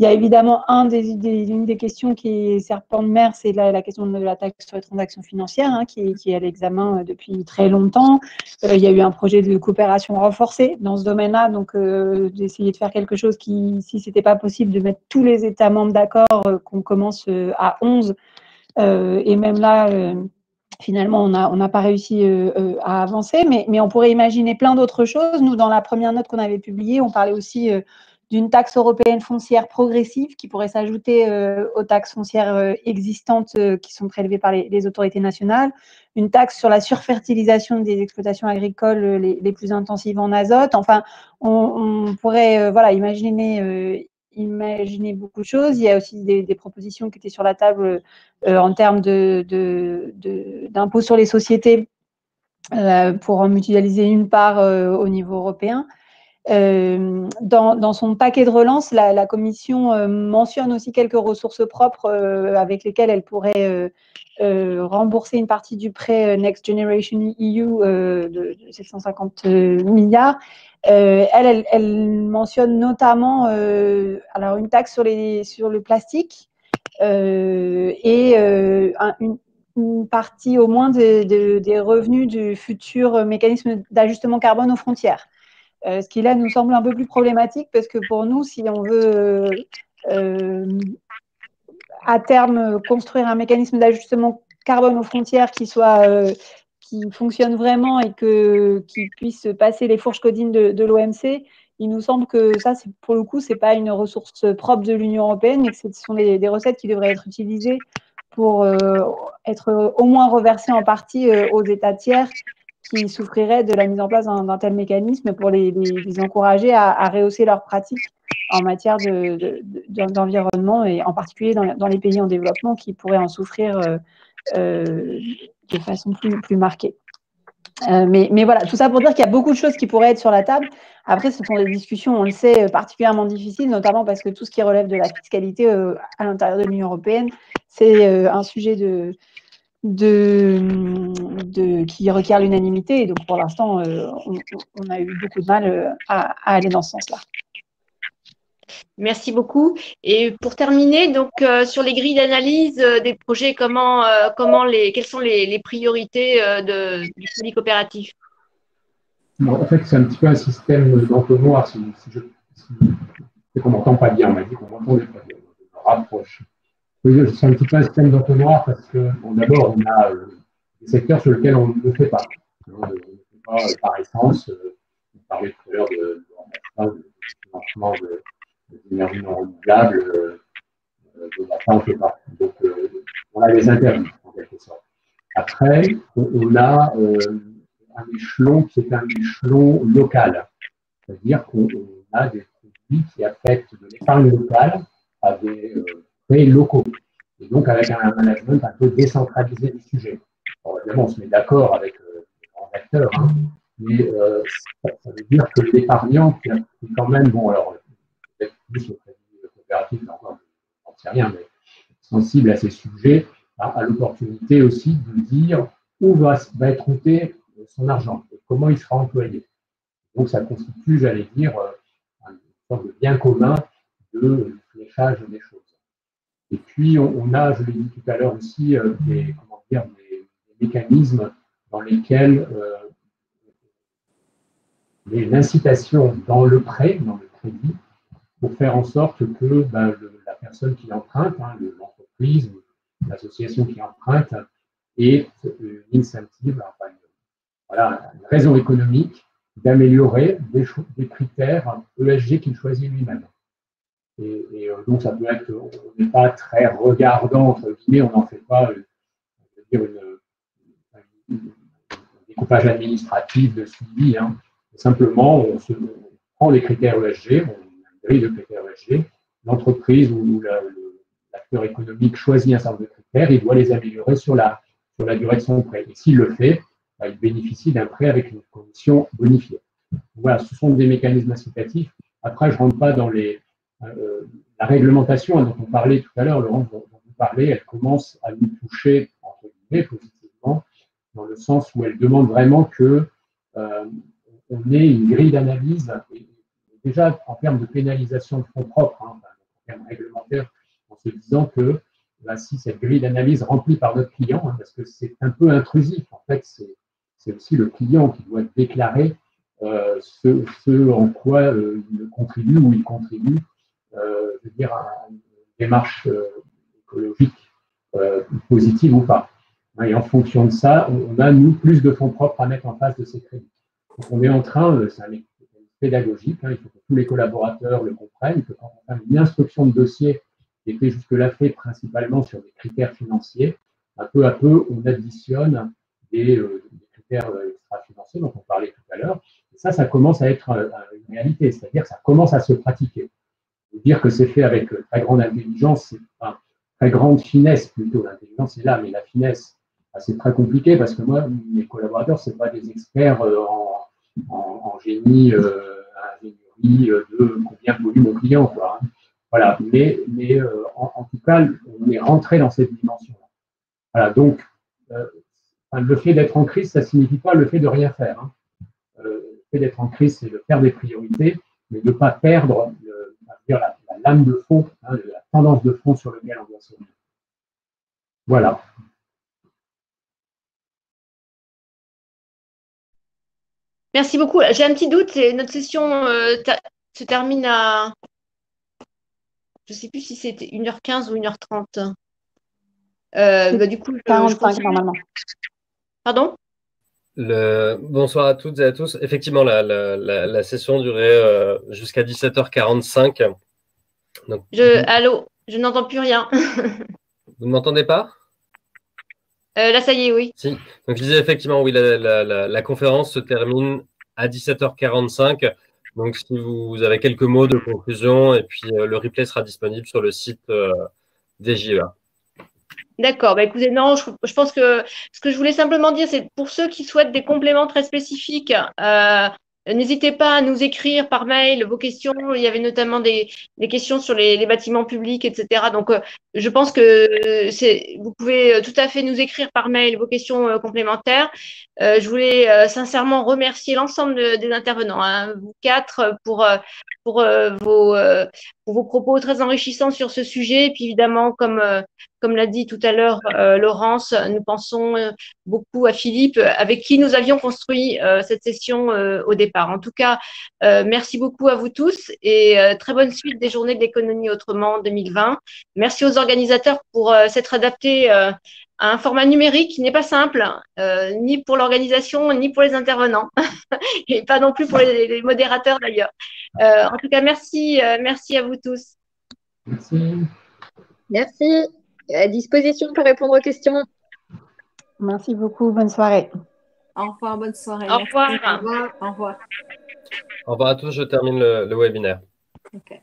Il y a évidemment une des questions qui est serpent de mer, c'est la question de la taxe sur les transactions financières, qui est à l'examen depuis très longtemps. Il y a eu un projet de coopération renforcée dans ce domaine-là, donc d'essayer de faire quelque chose qui, si ce n'était pas possible, de mettre tous les États membres d'accord, qu'on commence à 11, et même là, finalement, on n'a pas réussi à avancer, mais on pourrait imaginer plein d'autres choses. Nous, dans la première note qu'on avait publiée, on parlait aussi d'une taxe européenne foncière progressive qui pourrait s'ajouter aux taxes foncières existantes qui sont prélevées par les autorités nationales, une taxe sur la surfertilisation des exploitations agricoles les plus intensives en azote. Enfin, on pourrait voilà, imaginer beaucoup de choses. Il y a aussi des propositions qui étaient sur la table en termes d'impôt sur les sociétés pour en mutualiser une part au niveau européen. Dans son paquet de relance, la Commission mentionne aussi quelques ressources propres avec lesquelles elle pourrait rembourser une partie du prêt Next Generation EU de 750 milliards. Elle mentionne notamment alors une taxe sur le plastique et une partie au moins des revenus du futur mécanisme d'ajustement carbone aux frontières. Ce qui là nous semble un peu plus problématique parce que pour nous, si on veut à terme construire un mécanisme d'ajustement carbone aux frontières qui fonctionne vraiment et qui puisse passer les fourches codines de l'OMC, il nous semble que ça, pour le coup, c'est pas une ressource propre de l'Union européenne, mais que ce sont des recettes qui devraient être utilisées pour être au moins reversées en partie aux États tiers qui souffriraient de la mise en place d'un tel mécanisme pour les encourager à rehausser leurs pratiques en matière d'environnement et en particulier dans les pays en développement qui pourraient en souffrir de façon plus marquée. Mais voilà, tout ça pour dire qu'il y a beaucoup de choses qui pourraient être sur la table. Après, ce sont des discussions, on le sait, particulièrement difficiles, notamment parce que tout ce qui relève de la fiscalité à l'intérieur de l'Union européenne, c'est un sujet qui requiert l'unanimité. Et donc, pour l'instant, on a eu beaucoup de mal à aller dans ce sens-là. Merci beaucoup. Et pour terminer, donc sur les grilles d'analyse des projets, quelles sont les priorités du crédit coopératif? Bon, en fait, c'est un petit peu un système d'entonnoir. Si on m'entend pas bien, on m'a dit qu'on m'entendait pas bien. Je me rapproche. C'est un petit peu un système d'entonnoir parce que, bon, d'abord, on a des secteurs sur lesquels on ne fait pas. On ne fait pas par essence. On parlait tout à l'heure de financement des énergies non renouvelables. On ne fait pas. Donc, on a des interdits, en quelque sorte. Après, on a un échelon qui est un échelon local. C'est-à-dire qu'on a des produits qui affectent de l'épargne locale à des prêts locaux. Et donc, avec un management un peu décentralisé du sujet. Alors, évidemment, on se met d'accord avec les grands acteurs, hein, mais ça veut dire que l'épargnant, qui est quand même, bon, alors, peut-être plus au crédit coopératif, encore, je n'en sais rien, mais sensible à ces sujets, a l'opportunité aussi de dire où va être routé son argent et comment il sera employé. Donc, ça constitue, j'allais dire, une sorte de bien commun de fléchage des choses. Et puis, on a, je l'ai dit tout à l'heure aussi, des mécanismes dans lesquels l'incitation dans le prêt, dans le crédit, pour faire en sorte que la personne qui emprunte, hein, l'entreprise, l'association qui emprunte, ait une incentive, enfin, voilà, une raison économique d'améliorer des critères ESG qu'il choisit lui-même. Et donc, ça peut être, on n'est pas très regardant, entre guillemets, on n'en fait pas un découpage administratif de suivi. Hein. Simplement, on prend les critères ESG, on a une grille de critères ESG, l'entreprise ou l'acteur économique choisit un certain nombre de critères, il doit les améliorer sur la durée de son prêt. Et s'il le fait, il bénéficie d'un prêt avec une condition bonifiée. Voilà, ce sont des mécanismes incitatifs. Après, je ne rentre pas dans la réglementation dont on parlait tout à l'heure, Laurent, dont vous parlez, elle commence à nous toucher, entre guillemets, positivement, dans le sens où elle demande vraiment que on ait une grille d'analyse, déjà en termes de pénalisation de fonds propres, hein, en termes réglementaires, en se disant que si cette grille d'analyse remplie par notre client, hein, parce que c'est un peu intrusif, en fait, c'est aussi le client qui doit déclarer ce en quoi il contribue ou il contribue, je veux dire, à une démarche écologique positive ou pas. Et en fonction de ça, on a, nous, plus de fonds propres à mettre en face de ces crédits. Donc, on est en train, c'est un mécanisme pédagogique, il faut que tous les collaborateurs le comprennent, que quand on fait une instruction de dossier qui était jusque-là faite principalement sur des critères financiers, un peu à peu, on additionne des critères extra-financiers dont on parlait tout à l'heure. Et ça commence à être une réalité, c'est-à-dire que ça commence à se pratiquer. Dire que c'est fait avec très grande intelligence, c'est enfin, très grande finesse plutôt. L'intelligence est là, mais la finesse, c'est très compliqué parce que moi, mes collaborateurs, ce pas des experts en génie, ingénierie de combien pollue mon client, quoi. Voilà, mais en tout cas, on est rentré dans cette dimension-là. Voilà, donc, le fait d'être en crise, ça ne signifie pas le fait de rien faire. Hein. Le fait d'être en crise, c'est de faire des priorités, mais de ne pas perdre la lame de fond, hein, la tendance de fond sur laquelle on doit se mettre. Voilà. Merci beaucoup. J'ai un petit doute. Notre session se termine à, je ne sais plus si c'était 1h15 ou 1h30. Du coup, 45 normalement. Pardon? Bonsoir à toutes et à tous. Effectivement, la session durait jusqu'à 17h45. Donc, Allô, je n'entends plus rien. vous ne m'entendez pas? Là, ça y est, oui. Si. Donc, je disais effectivement, oui, la conférence se termine à 17h45. Donc, si vous avez quelques mots de conclusion, et puis le replay sera disponible sur le site des JEA. D'accord. Bah, écoutez, non, je pense que ce que je voulais simplement dire, c'est pour ceux qui souhaitent des compléments très spécifiques, n'hésitez pas à nous écrire par mail vos questions. Il y avait notamment des questions sur les bâtiments publics, etc. Donc, je pense que vous pouvez tout à fait nous écrire par mail vos questions complémentaires. Je voulais sincèrement remercier l'ensemble des intervenants, hein, vous quatre, pour vos propos très enrichissants sur ce sujet. Et puis évidemment, comme l'a dit tout à l'heure Laurence, nous pensons beaucoup à Philippe, avec qui nous avions construit cette session au départ. En tout cas, merci beaucoup à vous tous et très bonne suite des Journées de l'économie autrement 2020. Merci aux organisateurs pour s'être adaptés à un format numérique qui n'est pas simple, ni pour l'organisation, ni pour les intervenants, et pas non plus pour les modérateurs d'ailleurs. En tout cas, merci à vous tous. Merci. Merci. À disposition pour répondre aux questions. Merci beaucoup. Bonne soirée. Au revoir, bonne soirée. Au revoir. Merci. Au revoir. Au revoir. Au revoir à tous, je termine le webinaire. Okay.